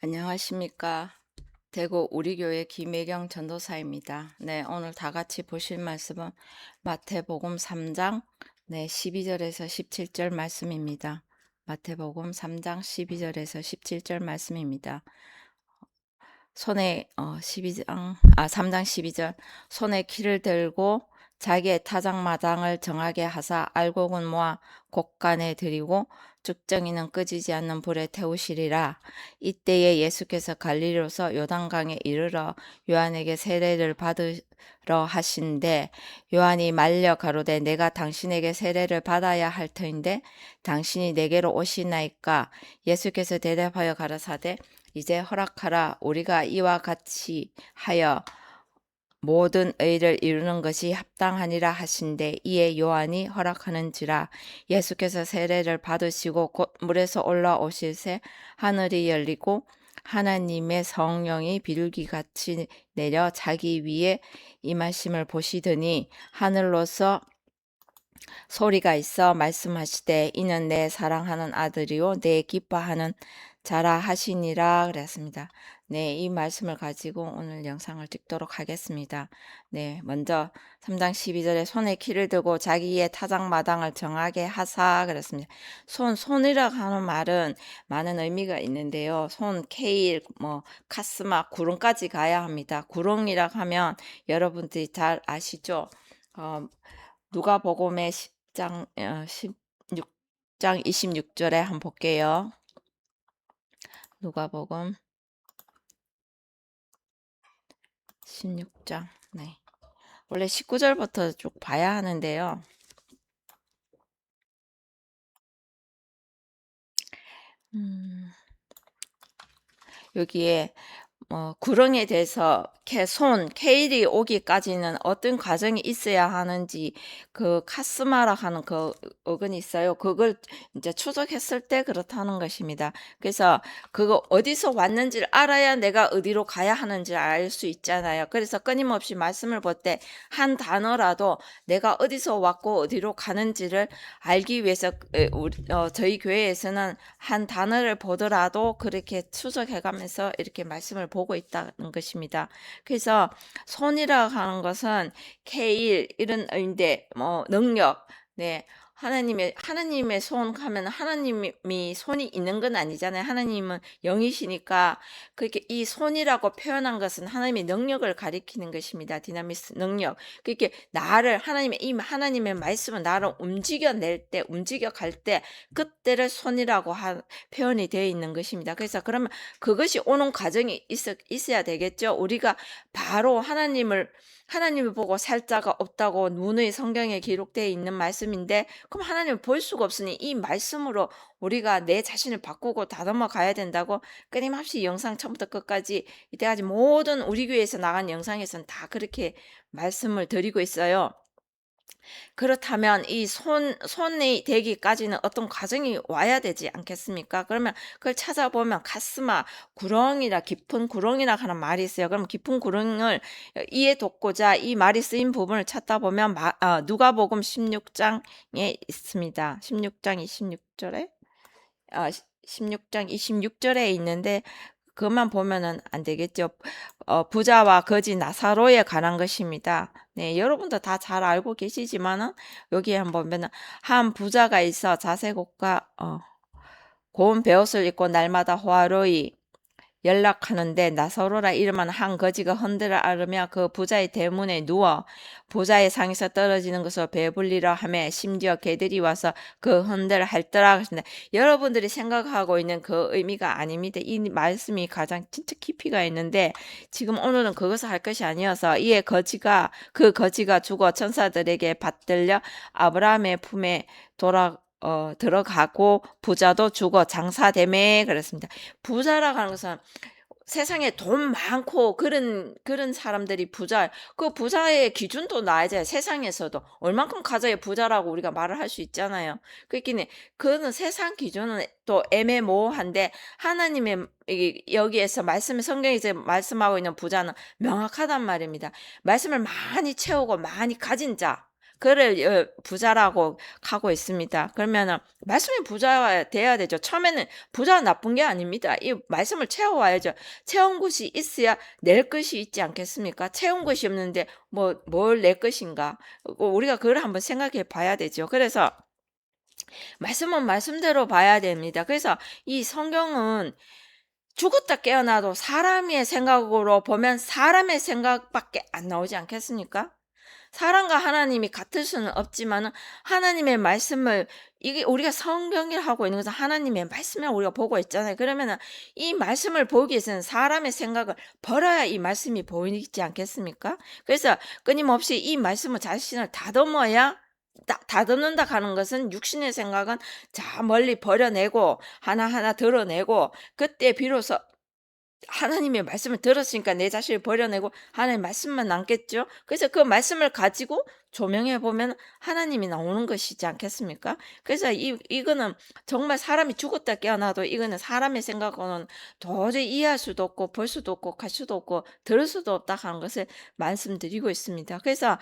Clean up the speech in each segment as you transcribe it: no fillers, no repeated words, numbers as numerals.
안녕하십니까. 대구 우리교회 김혜경 전도사입니다. 네, 오늘 다 같이 보실 말씀은 마태복음 3장 12절에서 17절 말씀입니다. 마태복음 3장 12절에서 17절 말씀입니다. 손에 3장 12절 손에 키를 들고 자기의 타작마당을 정하게 하사 알곡은 모아 곡간에 들이고 죽정이는 끄지지 않는 불에 태우시리라. 이때에 예수께서 갈릴리로서 요단강에 이르러 요한에게 세례를 받으러 하신대 요한이 말려 가로되 내가 당신에게 세례를 받아야 할 터인데 당신이 내게로 오시나이까. 예수께서 대답하여 가라사대 이제 허락하라. 우리가 이와 같이 하여 모든 의를 이루는 것이 합당하니라 하신대 이에 요한이 허락하는지라. 예수께서 세례를 받으시고 곧 물에서 올라오실새 하늘이 열리고 하나님의 성령이 비둘기같이 내려 자기 위에 임하심을 보시더니 하늘로서 소리가 있어 말씀하시되 이는 내 사랑하는 아들이요 내 기뻐하는 자라 하시니라 그랬습니다. 네, 이 말씀을 가지고 오늘 영상을 찍도록 하겠습니다. 네, 먼저 3장 12절에 손에 키를 들고 자기의 타작마당을 정하게 하사 그랬습니다. 손이라고 하는 말은 많은 의미가 있는데요. 손, 케일, 카스마, 구릉까지 가야 합니다. 구릉이라고 하면 여러분들이 잘 아시죠? 누가복음의 16장 26절에 한번 볼게요. 누가복음 16장. 네. 원래 19절부터 쭉 봐야 하는데요. 여기에 구렁에 대해서 케일이 오기까지는 어떤 과정이 있어야 하는지 그 카스마라 하는 그 어근이 있어요. 그걸 이제 추적했을 때 그렇다는 것입니다. 그래서 그거 어디서 왔는지를 알아야 내가 어디로 가야 하는지를 알 수 있잖아요. 그래서 끊임없이 말씀을 볼 때 한 단어라도 내가 어디서 왔고 어디로 가는지를 알기 위해서 저희 교회에서는 한 단어를 보더라도 그렇게 추적해가면서 이렇게 말씀을 보고 있다는 것입니다. 그래서 손이라고 하는 것은 케일 이런 의미인데 능력, 네. 하나님의 손 하면 하나님이 손이 있는 건 아니잖아요. 하나님은 영이시니까 그렇게 이 손이라고 표현한 것은 하나님의 능력을 가리키는 것입니다. 디나미스 능력. 그렇게 하나님의 말씀은 나를 움직여 갈 때 그때를 손이라고 표현이 되어 있는 것입니다. 그래서 그러면 그것이 오는 과정이 있어야 되겠죠. 우리가 바로 하나님을 보고 살 자가 없다고 누누이 성경에 기록되어 있는 말씀인데 그럼 하나님을 볼 수가 없으니 이 말씀으로 우리가 내 자신을 바꾸고 다듬어 가야 된다고 끊임없이 영상 처음부터 끝까지 이때까지 모든 우리 교회에서 나간 영상에서는 다 그렇게 말씀을 드리고 있어요. 그렇다면 이 손이 되기까지는 어떤 과정이 와야 되지 않겠습니까? 그러면 그걸 찾아보면 가스마, 구렁이라 깊은 구렁이라 하는 말이 있어요. 그럼 깊은 구렁을 이해 돕고자 이 말이 쓰인 부분을 찾다 보면 누가복음 16장에 있습니다. 16장 26절에 16장 26절에 있는데 그것만 보면은 안 되겠죠. 부자와 거지 나사로에 관한 것입니다. 네, 여러분도 다 잘 알고 계시지만은 여기에 한번 보면은 한 부자가 있어 자색옷과 고운 베옷을 입고 날마다 호화로이 연락하는데 나사로라 이름한 한 거지가 헌들을 앓으며 그 부자의 대문에 누워 부자의 상에서 떨어지는 것을 배불리려 하며 심지어 개들이 와서 그 헌들을 핥더라 하신다. 여러분들이 생각하고 있는 그 의미가 아닙니다. 이 말씀이 가장 진짜 깊이가 있는데 지금 오늘은 그것을 할 것이 아니어서 이에 그 거지가 죽어 천사들에게 받들려 아브라함의 품에 들어가고 부자도 죽어 장사되매 그랬습니다. 부자라고 하는 것은 세상에 돈 많고 그런 사람들이 그 부자의 기준도 나아져야 세상에서도 얼만큼 가져야 부자라고 우리가 말을 할 수 있잖아요. 그렇긴 해. 그는 세상 기준은 또 애매모호한데 하나님의 여기에서 성경에서 말씀하고 있는 부자는 명확하단 말입니다. 말씀을 많이 채우고 많이 가진 자. 그를 부자라고 하고 있습니다. 그러면은 말씀이 부자가 돼야 되죠. 처음에는 부자가 나쁜 게 아닙니다. 이 말씀을 채워와야죠. 채운 것이 있어야 낼 것이 있지 않겠습니까? 채운 것이 없는데 뭘 낼 것인가? 우리가 그걸 한번 생각해 봐야 되죠. 그래서 말씀은 말씀대로 봐야 됩니다. 그래서 이 성경은 죽었다 깨어나도 사람의 생각으로 보면 사람의 생각밖에 안 나오지 않겠습니까? 사람과 하나님이 같을 수는 없지만 하나님의 말씀을, 이게 우리가 성경을 하고 있는 것은 하나님의 말씀을 우리가 보고 있잖아요. 그러면은 이 말씀을 보기 위해서는 사람의 생각을 버려야 이 말씀이 보이지 않겠습니까? 그래서 끊임없이 이 말씀을 자신을 다듬어야, 다듬는다 하는 것은 육신의 생각은 자 멀리 버려내고 하나하나 드러내고, 그때 비로소 하나님의 말씀을 들었으니까 내 자신을 버려내고 하나님의 말씀만 남겠죠. 그래서 그 말씀을 가지고 조명해 보면 하나님이 나오는 것이지 않겠습니까? 그래서 이거는 정말 사람이 죽었다 깨어나도 이거는 사람의 생각으로는 도저히 이해할 수도 없고 볼 수도 없고 갈 수도 없고 들을 수도 없다 하는 것을 말씀드리고 있습니다. 그래서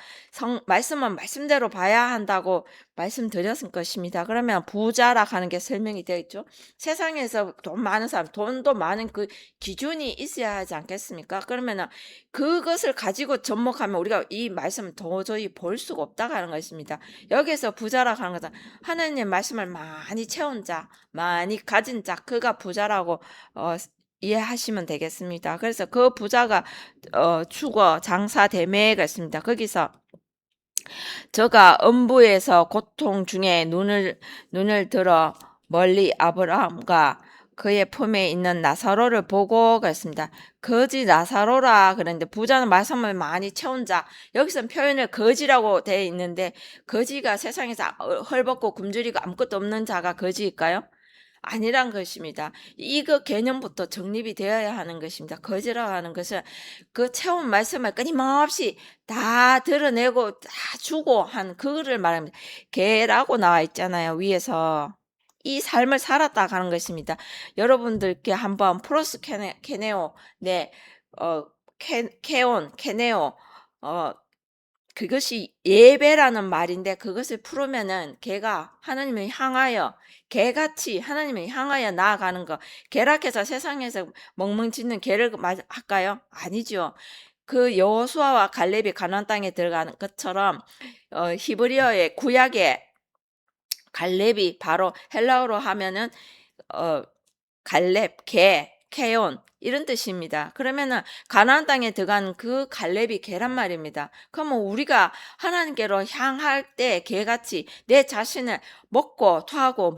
말씀은 말씀대로 봐야 한다고 말씀드렸을 것입니다. 그러면 부자라 하는 게 설명이 되어 있죠. 세상에서 돈 많은 사람, 돈도 많은 그 기준이 있어야 하지 않겠습니까? 그러면은 그것을 가지고 접목하면 우리가 이 말씀을 도저히 볼 수가 없다고 하는 것입니다. 여기서 부자라고 하는 것은 하나님의 말씀을 많이 채운 자, 많이 가진 자, 그가 부자라고 이해하시면 되겠습니다. 그래서 그 부자가 죽어 장사되매가 있습니다. 거기서 저가 음부에서 고통 중에 눈을 들어 멀리 아브라함과 그의 품에 있는 나사로를 보고 그랬습니다. 거지 나사로라 그랬는데 부자는 말씀을 많이 채운 자, 여기서 표현을 거지라고 되어 있는데 거지가 세상에서 헐벗고 굶주리고 아무것도 없는 자가 거지일까요? 아니란 것입니다. 이거 개념부터 정립이 되어야 하는 것입니다. 거지라고 하는 것은 그 채운 말씀을 끊임없이 다 드러내고 다 주고 한 그거를 말합니다. 개라고 나와 있잖아요, 위에서. 이 삶을 살았다 하는 것입니다. 여러분들께 한번 프로스 케네오, 네, 케온, 케네오, 그것이 예배라는 말인데 그것을 풀으면은 개가 하나님을 향하여, 개같이 하나님을 향하여 나아가는 거. 개락해서 세상에서 멍멍 짖는 개를 할까요? 아니죠. 그 여호수아와 갈렙이 가나안 땅에 들어가는 것처럼 히브리어의 구약의 갈렙이 바로 헬라어로 하면은 갈렙, 케온 이런 뜻입니다. 그러면은 가나안 땅에 들어간 그 갈렙이 개란 말입니다. 그러면 우리가 하나님께로 향할 때 개같이 내 자신을 먹고 토하고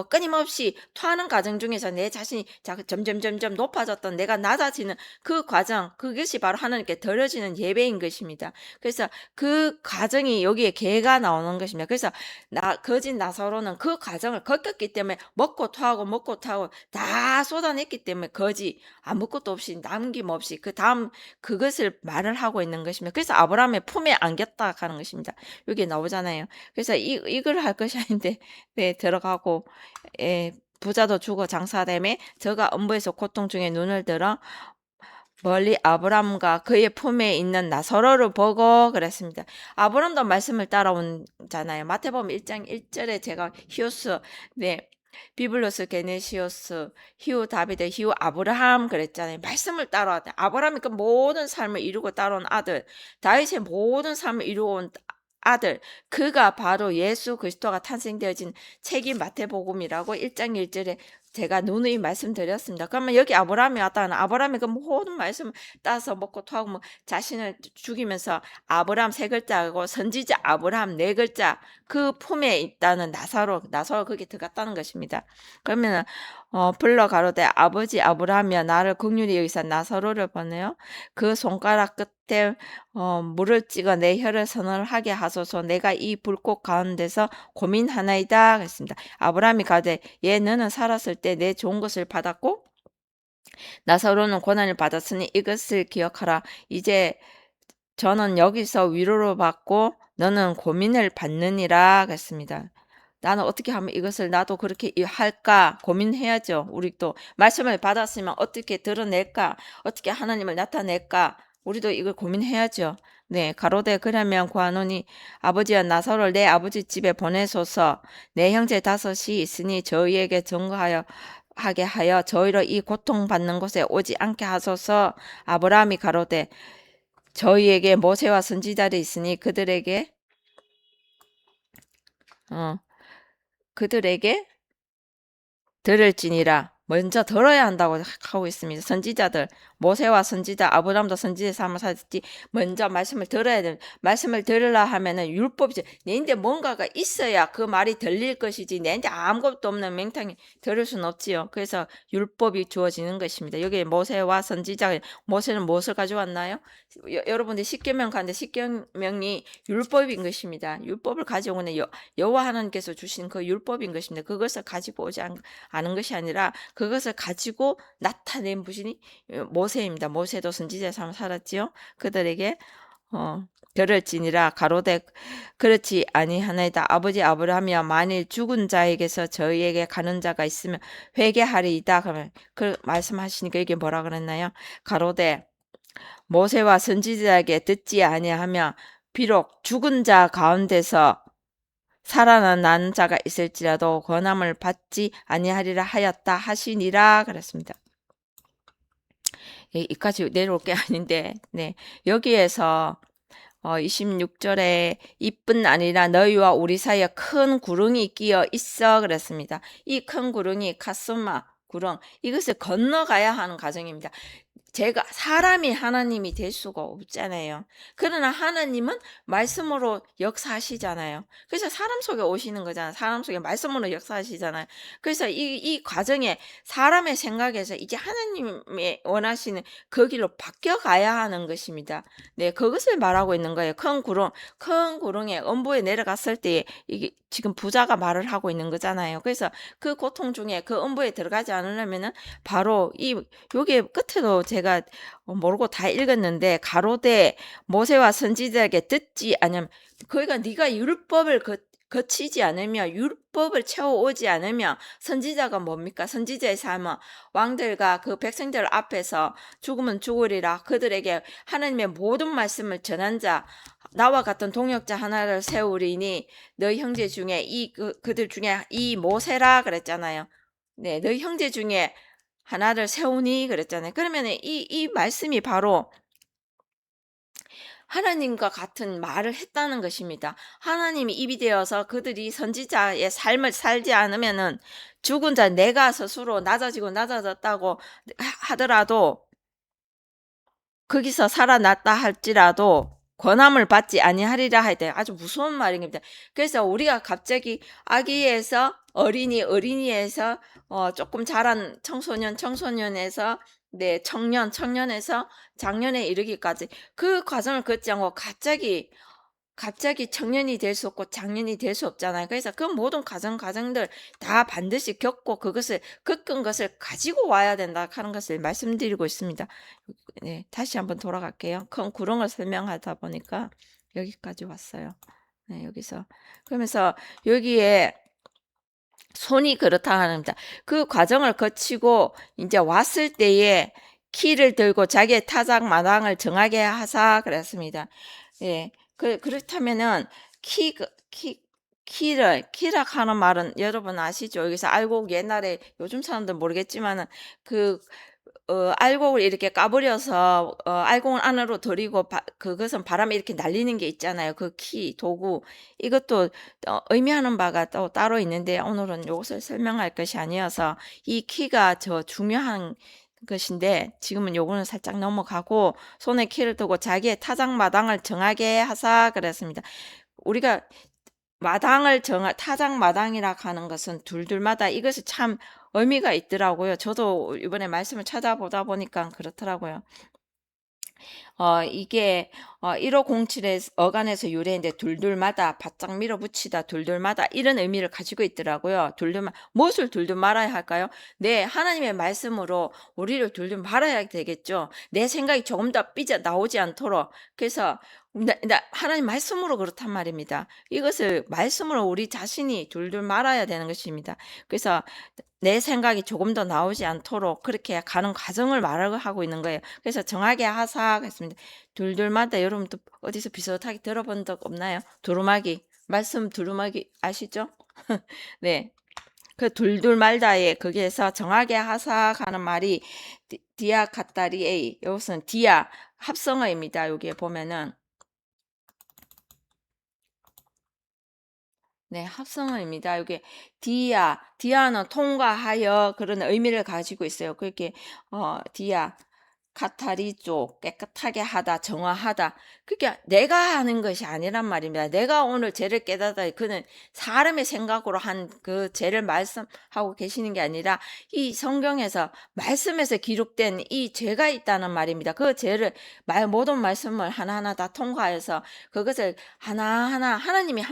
끊임없이 토하는 과정 중에서 내 자신이 점점 높아졌던 내가 낮아지는 그 과정, 그것이 바로 하나님께 드려지는 예배인 것입니다. 그래서 그 과정이 여기에 개가 나오는 것입니다. 그래서 거진 나사로는 그 과정을 겪었기 때문에 먹고 토하고 다 쏟아냈기 때문에 거지 아무것도 없이 남김없이 그 다음 그것을 말을 하고 있는 것입니다. 그래서 아브라함의 품에 안겼다 하는 것입니다. 여기 나오잖아요. 그래서 이걸 할 것이 아닌데 왜 들어가고 부자도 죽어 장사되매 저가 음부에서 고통 중에 눈을 들어 멀리 아브람과 그의 품에 있는 나사로를 보고 그랬습니다. 아브람도 말씀을 따라온잖아요. 마태복음 1장 1절에 제가 히오스, 비블로스 게네시오스, 히우 다비드, 히우 아브라함 그랬잖아요. 말씀을 따라왔다. 아브라함이 그 모든 삶을 이루고 따라온 아들, 다윗의 모든 삶을 이루어온 아들, 그가 바로 예수 그리스도가 탄생되어진 책이 마태복음이라고 1장 1절에 제가 누누이 말씀드렸습니다. 그러면 여기 아브라함이 왔다는 아브라함이 그 모든 말씀을 따서 먹고 토하고 자신을 죽이면서 아브라함 3글자고 선지자 아브라함 4글자 그 품에 있다는 나사로 거기에 들어갔다는 것입니다. 그러면 불러 가로되 아버지 아브라함이여 나를 긍휼히 여기사 나사로를 보내요. 그 손가락 끝에 물을 찍어 내 혀를 서늘하게 하소서. 내가 이 불꽃 가운데서 고민하나이다 그랬습니다. 아브라함이 가되 예 너는 살았을 때 내 좋은 것을 받았고 나사로는 고난을 받았으니 이것을 기억하라. 이제 저는 여기서 위로를 받고 너는 고민을 받느니라 그랬습니다. 나는 어떻게 하면 이것을 나도 그렇게 할까 고민해야죠. 우리 또 말씀을 받았으면 어떻게 드러낼까, 어떻게 하나님을 나타낼까, 우리도 이걸 고민해야죠. 네, 가로되 그러면 구하노니 아버지와 나사로를 내 아버지 집에 보내소서. 내 형제 다섯이 있으니 저희에게 증거하여 하게 하여 저희로 이 고통받는 곳에 오지 않게 하소서. 아브라함이 가로되 저희에게 모세와 선지자들이 있으니 어, 그들에게 들을지니라. 먼저 들어야 한다고 하고 있습니다. 선지자들, 모세와 선지자, 아브라함도 선지자 삼을 사지 먼저 말씀을 들어야 됩니다. 말씀을 들으려 하면은 율법이지. 내인데 뭔가가 있어야 그 말이 들릴 것이지. 내인데 아무것도 없는 맹탕이 들을 수는 없지요. 그래서 율법이 주어지는 것입니다. 여기 모세와 선지자, 모세는 무엇을 가져왔나요? 여러분들 십계명 가는데 십계명이 율법인 것입니다. 율법을 가져오는 여호와 하나님께서 주신 그 율법인 것입니다. 그것을 가지고 오지 않은 것이 아니라 그것을 가지고 나타낸 분이 모세입니다. 모세도 선지자의 삶을 살았지요. 그들에게 들을지니라. 가로되 그렇지 아니하나이다. 아버지 아브라함이여 만일 죽은 자에게서 저희에게 가는 자가 있으면 회개하리이다. 그러면 그 말씀하시니까 이게 뭐라 그랬나요? 가로되 모세와 선지자에게 듣지 아니하며 비록 죽은 자 가운데서 살아난 자가 있을지라도 권함을 받지 아니하리라 하였다 하시니라 그랬습니다. 이까지 내려올 게 아닌데, 네, 여기에서 26절에 이뿐 아니라 너희와 우리 사이에 큰 구렁이 끼어 있어 그랬습니다. 이 큰 구렁이 카스마 구렁, 이것을 건너가야 하는 과정입니다. 제가 사람이 하나님이 될 수가 없잖아요. 그러나 하나님은 말씀으로 역사하시잖아요. 그래서 사람 속에 오시는 거잖아요. 사람 속에 말씀으로 역사하시잖아요. 그래서 이 과정에 사람의 생각에서 이제 하나님의 원하시는 그 길로 바뀌어 가야 하는 것입니다. 네, 그것을 말하고 있는 거예요. 큰 구렁에 음부에 내려갔을 때 이게 지금 부자가 말을 하고 있는 거잖아요. 그래서 그 고통 중에 그 음부에 들어가지 않으려면은 바로 여기 끝에도 제가 모르고 다 읽었는데 가로되 모세와 선지자에게 듣지 않으면 그러니까 네가 율법을 거치지 않으며 율법을 채워오지 않으며 선지자가 뭡니까? 선지자의 삶은 왕들과 그 백성들 앞에서 죽으면 죽으리라 그들에게 하나님의 모든 말씀을 전한 자 나와 같은 동역자 하나를 세우리니 너희 형제 중에 그들 중에 이 모세라 그랬잖아요. 네, 너희 형제 중에 하나를 세우니 그랬잖아요. 그러면 이 말씀이 바로 하나님과 같은 말을 했다는 것입니다. 하나님이 입이 되어서 그들이 선지자의 삶을 살지 않으면은 죽은 자 내가 스스로 낮아졌다고 하더라도 거기서 살아났다 할지라도 권함을 받지 아니하리라 할 때 아주 무서운 말입니다. 그래서 우리가 갑자기 아기에서 어린이에서 조금 자란 청소년에서 네, 청년에서 장년에 이르기까지 그 과정을 걷지 않고 갑자기 청년이 될 수 없고 장년이 될 수 없잖아요. 그래서 그 모든 과정들 다 반드시 겪고 그것을 겪은 것을 가지고 와야 된다 하는 것을 말씀드리고 있습니다. 네, 다시 한번 돌아갈게요. 큰 구렁을 설명하다 보니까 여기까지 왔어요. 네, 여기서 그러면서 여기에 손이 그렇다 합니다. 그 과정을 거치고 이제 왔을 때에 키를 들고 자기의 타작 마당을 정하게 하사 그랬습니다. 예. 그렇다면은 키라 하는 말은 여러분 아시죠? 여기서 알곡 옛날에 요즘 사람들 모르겠지만은 알곡을 이렇게 까버려서 알곡을 안으로 들이고 그것은 바람에 이렇게 날리는 게 있잖아요. 그 도구 이것도 의미하는 바가 또 따로 있는데 오늘은 이것을 설명할 것이 아니어서 이 키가 저 중요한 것인데 지금은 요거는 살짝 넘어가고 손에 키를 두고 자기의 타작 마당을 정하게 하사 그랬습니다. 우리가 타작 마당이라 하는 것은 둘둘마다 이것이 참 의미가 있더라고요. 저도 이번에 말씀을 찾아보다 보니까 그렇더라고요. 이게 1507의 어간에서 유래인데 둘둘마다 바짝 밀어붙이다 둘둘마다 이런 의미를 가지고 있더라고요. 무엇을 둘둘 말아야 할까요? 네, 하나님의 말씀으로 우리를 둘둘 말아야 되겠죠. 내 생각이 조금 더 삐져 나오지 않도록. 그래서 하나님 말씀으로 그렇단 말입니다. 이것을 말씀으로 우리 자신이 둘둘 말아야 되는 것입니다. 그래서 내 생각이 조금 더 나오지 않도록 그렇게 가는 과정을 말을 하고 있는 거예요. 그래서 정하게 하사 했습니다. 둘둘마다 여러분도 어디서 비슷하게 들어본 적 없나요? 두루마기 말씀 두루마기 아시죠? 네. 그 둘둘 말다에 거기에서 정하게 하사하는 말이 디아 카타리에이 이것은 디아 합성어입니다. 여기에 보면은 네, 합성어입니다. 여기 디아는 통과하여 그런 의미를 가지고 있어요. 그렇게 디아 카타리조 깨끗하게 하다 정화하다 그게 내가 하는 것이 아니란 말입니다. 내가 오늘 죄를 깨닫다 그는 사람의 생각으로 한 그 죄를 말씀하고 계시는 게 아니라 이 성경에서 말씀에서 기록된 이 죄가 있다는 말입니다. 그 죄를 모든 말씀을 하나하나 다 통과해서 그것을 하나하나 하나님이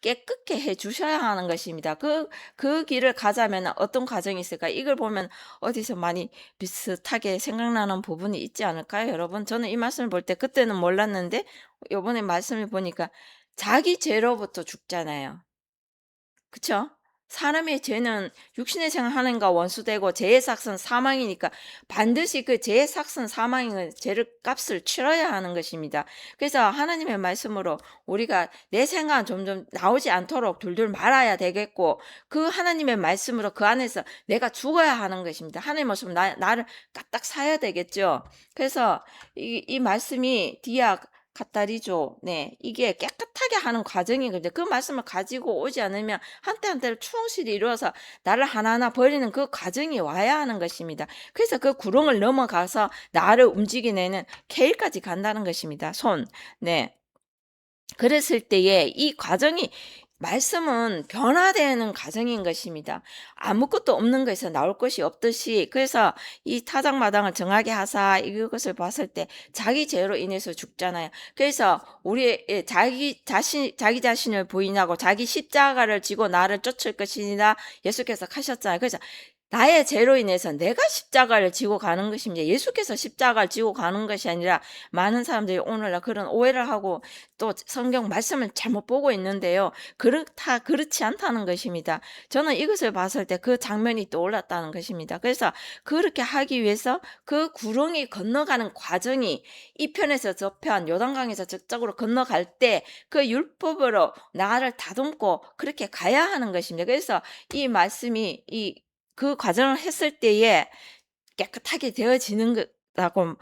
깨끗게 해 주셔야 하는 것입니다. 그 길을 가자면 어떤 과정이 있을까? 이걸 보면 어디서 많이 비슷하게 생각나는 부분이 있지 않을까요, 여러분? 저는 이 말씀을 볼 때 그때는 몰랐는데 요번에 말씀을 보니까 자기 죄로부터 죽잖아요. 그쵸? 사람의 죄는 육신의 생하는가 원수되고 죄의 삭은 사망이니까 반드시 그 죄의 삭은 사망인 죄를 값을 치러야 하는 것입니다. 그래서 하나님의 말씀으로 우리가 내 생각은 점점 나오지 않도록 둘둘 말아야 되겠고 그 하나님의 말씀으로 그 안에서 내가 죽어야 하는 것입니다. 하나님 말씀 나를 까딱 사야 되겠죠. 그래서 이 말씀이 디아 카타리죠. 네, 이게 깨끗하게 하는 과정이거든요. 그 말씀을 가지고 오지 않으면 한때 한때를 충실히 이루어서 나를 하나하나 버리는 그 과정이 와야 하는 것입니다. 그래서 그 구렁을 넘어가서 나를 움직이내는 케일까지 간다는 것입니다. 손. 네. 그랬을 때에 이 과정이 말씀은 변화되는 과정인 것입니다. 아무것도 없는 것에서 나올 것이 없듯이 그래서 이 타작마당을 정하게 하사 이것을 봤을 때 자기 죄로 인해서 죽잖아요. 그래서 우리 자기 자신을 부인하고 자기 십자가를 지고 나를 쫓을 것이니라 예수께서 하셨잖아요. 그래서 나의 죄로 인해서 내가 십자가를 지고 가는 것입니다. 예수께서 십자가를 지고 가는 것이 아니라 많은 사람들이 오늘날 그런 오해를 하고 또 성경 말씀을 잘못 보고 있는데요. 그렇지 않다는 것입니다. 저는 이것을 봤을 때 그 장면이 떠올랐다는 것입니다. 그래서 그렇게 하기 위해서 그 구렁이 건너가는 과정이 이 편에서 저 편, 요단강에서 저쪽으로 건너갈 때 그 율법으로 나를 다듬고 그렇게 가야 하는 것입니다. 그래서 이 말씀이 그 과정을 했을 때에 깨끗하게 되어지는 거라고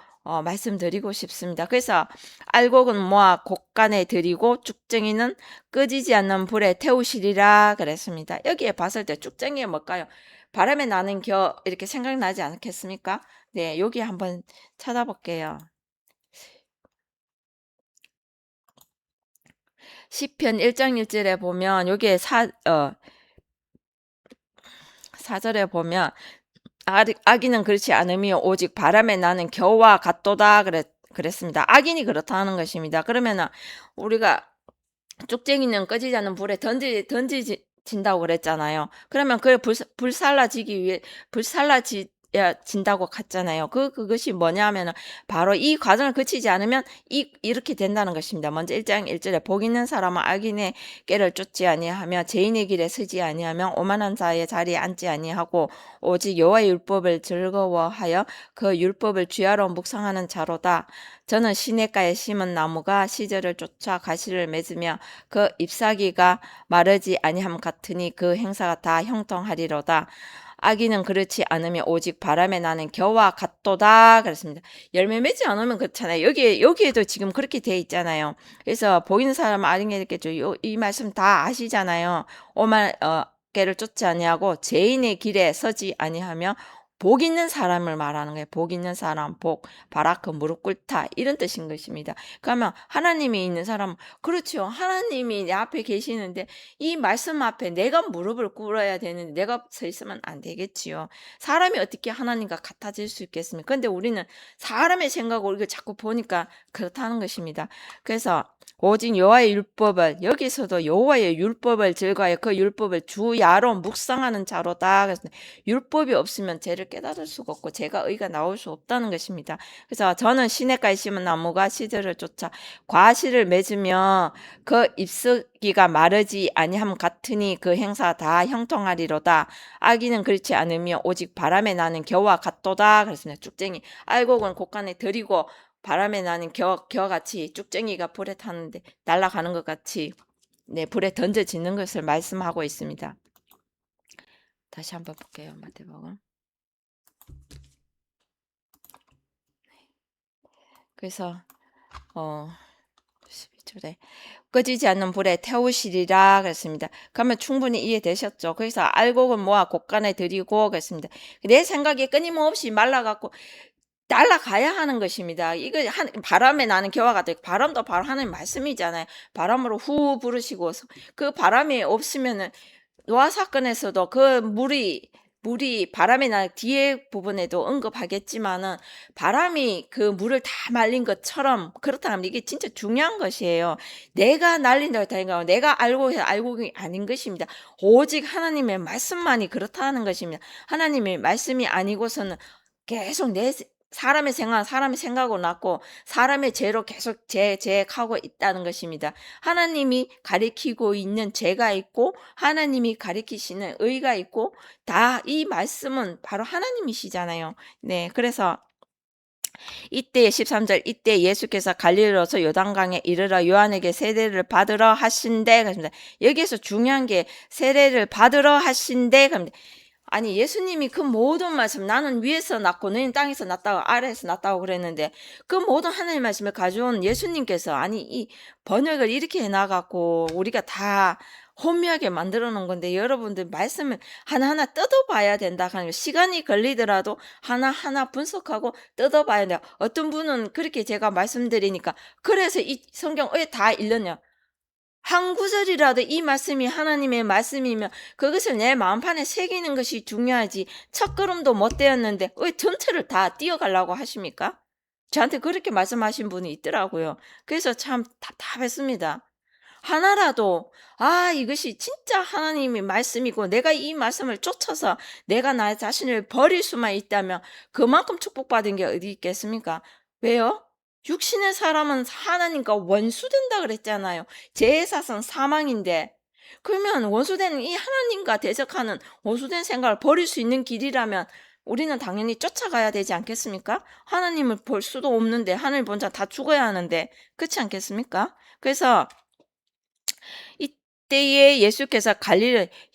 말씀드리고 싶습니다. 그래서 알곡은 모아 곡간에 들이고 쭉정이는 끄지지 않는 불에 태우시리라 그랬습니다. 여기에 봤을 때 쭉정이가 뭘까요? 바람에 나는 겨 이렇게 생각나지 않겠습니까? 네, 여기 한번 찾아볼게요. 시편 1장 1절에 보면 여기에 4절에 보면 악인은 그렇지 않으며 오직 바람에 나는 겨와 같도다 그랬습니다. 악인이 그렇다는 것입니다. 그러면은 우리가 쭉쟁이는 꺼지지 않는 불에 던지진다고 그랬잖아요. 그러면 그걸 불살라지기 위해 진다고 갔잖아요. 그것이 뭐냐면은 바로 이 과정을 거치지 않으면 이렇게 된다는 것입니다. 먼저 1장 1절에 복 있는 사람은 악인의 꾀를 쫓지 아니하며 죄인의 길에 서지 아니하며 오만한 자의 자리에 앉지 아니하고 오직 여호와의 율법을 즐거워하여 그 율법을 주야로 묵상하는 자로다. 저는 시냇가에 심은 나무가 시절을 쫓아 가시를 맺으며 그 잎사귀가 마르지 아니함 같으니 그 행사가 다 형통하리로다. 악인은 그렇지 않으며 오직 바람에 나는 겨와 같도다 그랬습니다. 열매 맺지 않으면 그렇잖아요. 여기에도 지금 그렇게 돼 있잖아요. 그래서 보이는 사람은 알겠겠죠. 이 말씀 다 아시잖아요. 깨를 쫓지 아니하고 죄인의 길에 서지 아니하며 복 있는 사람을 말하는 거예요. 복 있는 사람, 바라크, 무릎 꿇다 이런 뜻인 것입니다. 그러면 하나님이 있는 사람은 그렇죠. 하나님이 내 앞에 계시는데 이 말씀 앞에 내가 무릎을 꿇어야 되는데 내가 서 있으면 안 되겠지요. 사람이 어떻게 하나님과 같아질 수 있겠습니까? 근데 우리는 사람의 생각으로 이걸 자꾸 보니까 그렇다는 것입니다. 그래서 오직 여호와의 율법을, 여기서도 여호와의 율법을 즐거워해 그 율법을 주야로 묵상하는 자로다. 그래서 율법이 없으면 죄를 깨달을 수가 없고 죄가 의가 나올 수 없다는 것입니다. 그래서 저는 시냇가에 심은 나무가 시들을 쫓아 과실을 맺으며 그 잎사귀가 마르지 아니함 같으니 그 행사 다 형통하리로다. 악인은 그렇지 않으며 오직 바람에 나는 겨와 같도다. 그랬습니다. 쭉쟁이 알곡은 곳간에 들이고 바람에 나는 겨같이 쭉쟁이가 불에 타는데 날아가는 것 같이 네, 불에 던져지는 것을 말씀하고 있습니다. 다시 한번 볼게요. 마태복음. 그래서 12절에 꺼지지 않는 불에 태우시리라 그랬습니다. 그러면 충분히 이해되셨죠? 그래서 알곡은 모아 곳간에 들이고 그랬습니다. 내 생각이 끊임없이 말라갖고 날아가야 하는 것입니다. 이거 바람에 나는 겨와 같아요. 바람도 바로 하나님 말씀이잖아요. 바람으로 후 부르시고 그 바람이 없으면은 노아 사건에서도 그 물이 바람에 날 뒤에 부분에도 언급하겠지만은 바람이 그 물을 다 말린 것처럼 그렇다면 이게 진짜 중요한 것이에요. 내가 날린다고 다니까 내가 알고 해서 알고이 아닌 것입니다. 오직 하나님의 말씀만이 그렇다는 것입니다. 하나님의 말씀이 아니고서는 계속 사람의 생각으로 났고 사람의 죄로 계속 죄하고 있다는 것입니다. 하나님이 가리키고 있는 죄가 있고 하나님이 가리키시는 의가 있고 다 이 말씀은 바로 하나님이시잖아요. 네, 그래서 이때 13절 이때 예수께서 갈릴리로서 요단강에 이르러 요한에게 세례를 받으러 하신대 그럽니다. 여기에서 중요한 게 세례를 받으러 하신대 그럽니다. 아니 예수님이 그 모든 말씀 나는 위에서 났고 너희는 땅에서 났다고 아래에서 났다고 그랬는데 그 모든 하나님의 말씀을 가져온 예수님께서 아니 이 번역을 이렇게 해놔갖고 우리가 다 혼미하게 만들어 놓은 건데 여러분들 말씀을 하나하나 뜯어봐야 된다 하는 거 시간이 걸리더라도 하나하나 분석하고 뜯어봐야 돼요. 어떤 분은 그렇게 제가 말씀드리니까 그래서 이 성경 왜 다 읽느냐 한 구절이라도 이 말씀이 하나님의 말씀이면 그것을 내 마음판에 새기는 것이 중요하지 첫걸음도 못 떼었는데 왜 전체를 다 띄어가려고 하십니까? 저한테 그렇게 말씀하신 분이 있더라고요. 그래서 참 답답했습니다. 하나라도 이것이 진짜 하나님의 말씀이고 내가 이 말씀을 쫓아서 내가 나 자신을 버릴 수만 있다면 그만큼 축복받은 게 어디 있겠습니까? 왜요? 육신의 사람은 하나님과 원수된다 그랬잖아요. 죄의 사선 사망인데 그러면 원수된 이 하나님과 대적하는 원수된 생각을 버릴 수 있는 길이라면 우리는 당연히 쫓아가야 되지 않겠습니까? 하나님을 볼 수도 없는데 하늘 본자 다 죽어야 하는데 그렇지 않겠습니까? 그래서 이때에 예수께서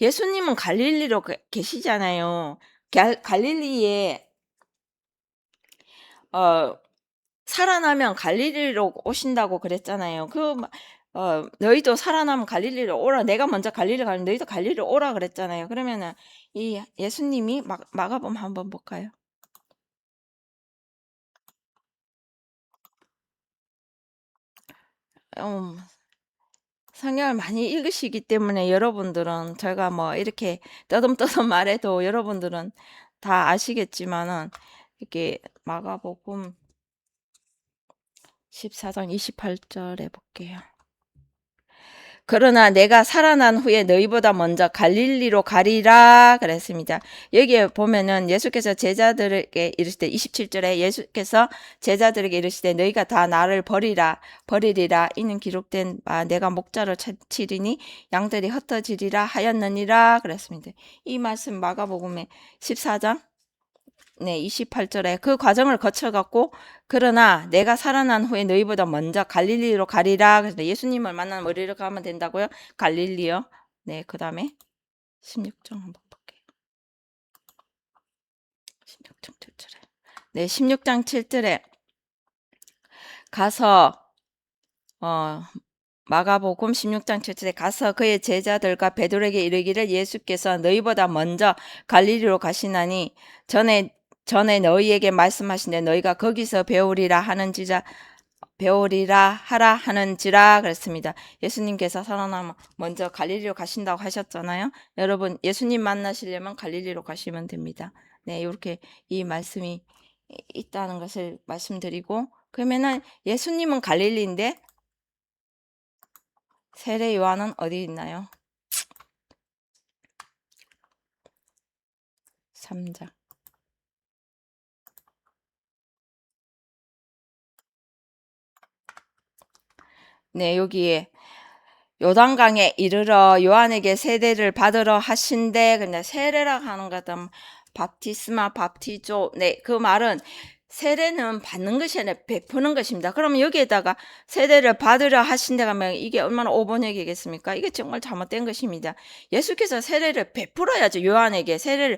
예수님은 갈릴리로 계시잖아요. 갈릴리에 어 살아나면 갈릴리로 오신다고 그랬잖아요. 너희도 살아나면 갈릴리로 오라. 내가 먼저 갈릴리 가면 너희도 갈릴리로 오라 그랬잖아요. 그러면은 이 예수님이 마가복음 한번 볼까요? 음, 성경을 많이 읽으시기 때문에 여러분들은 제가 뭐 이렇게 떠듬떠듬 말해도 여러분들은 다 아시겠지만은 이렇게 마가복음 14장 28절에 볼게요. 그러나 내가 살아난 후에 너희보다 먼저 갈릴리로 가리라 그랬습니다. 여기에 보면은 예수께서 제자들에게 이르실 때 27절에 예수께서 제자들에게 이르실 때 너희가 다 나를 버리리라 이는 기록된 바 내가 목자를 치리니 양들이 흩어지리라 하였느니라 그랬습니다. 이 말씀 마가복음의 14장 네, 28절에 그 과정을 거쳐갖고 그러나 내가 살아난 후에 너희보다 먼저 갈릴리로 가리라. 그래서 예수님을 만나면 어디로 가면 된다고요? 갈릴리요. 네, 그 다음에 16장 한번 볼게요. 16장 7절에 네, 16장 7절에 가서 마가복음 16장 7절에 가서 그의 제자들과 베드로에게 이르기를 예수께서 너희보다 먼저 갈릴리로 가시나니 전에 너희에게 말씀하신데 너희가 거기서 배우리라 하라 하는지라 그랬습니다. 예수님께서 살아나면 먼저 갈릴리로 가신다고 하셨잖아요. 여러분 예수님 만나시려면 갈릴리로 가시면 됩니다. 네, 이렇게 이 말씀이 있다는 것을 말씀드리고 그러면은 예수님은 갈릴리인데 세례 요한은 어디 있나요? 3장. 네, 여기에 요단강에 이르러 요한에게 세례를 받으러 하신대. 근데 세례라 하는 것은 밥티스마, 밥티조. 네, 그 말은 세례는 받는 것이 아니라 베푸는 것입니다. 그러면 여기에다가 세례를 받으러 하신대 하면 이게 얼마나 오번역이겠습니까? 이게 정말 잘못된 것입니다. 예수께서 세례를 베풀어야죠. 요한에게 세례를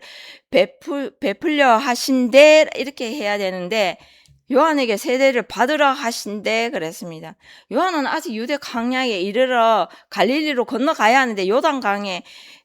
베풀려 하신대 이렇게 해야 되는데 요한에게 세례를 받으러 하신대 그랬습니다. 요한은 아직 유대 광야에 이르러 갈릴리로 건너가야 하는데 요단강에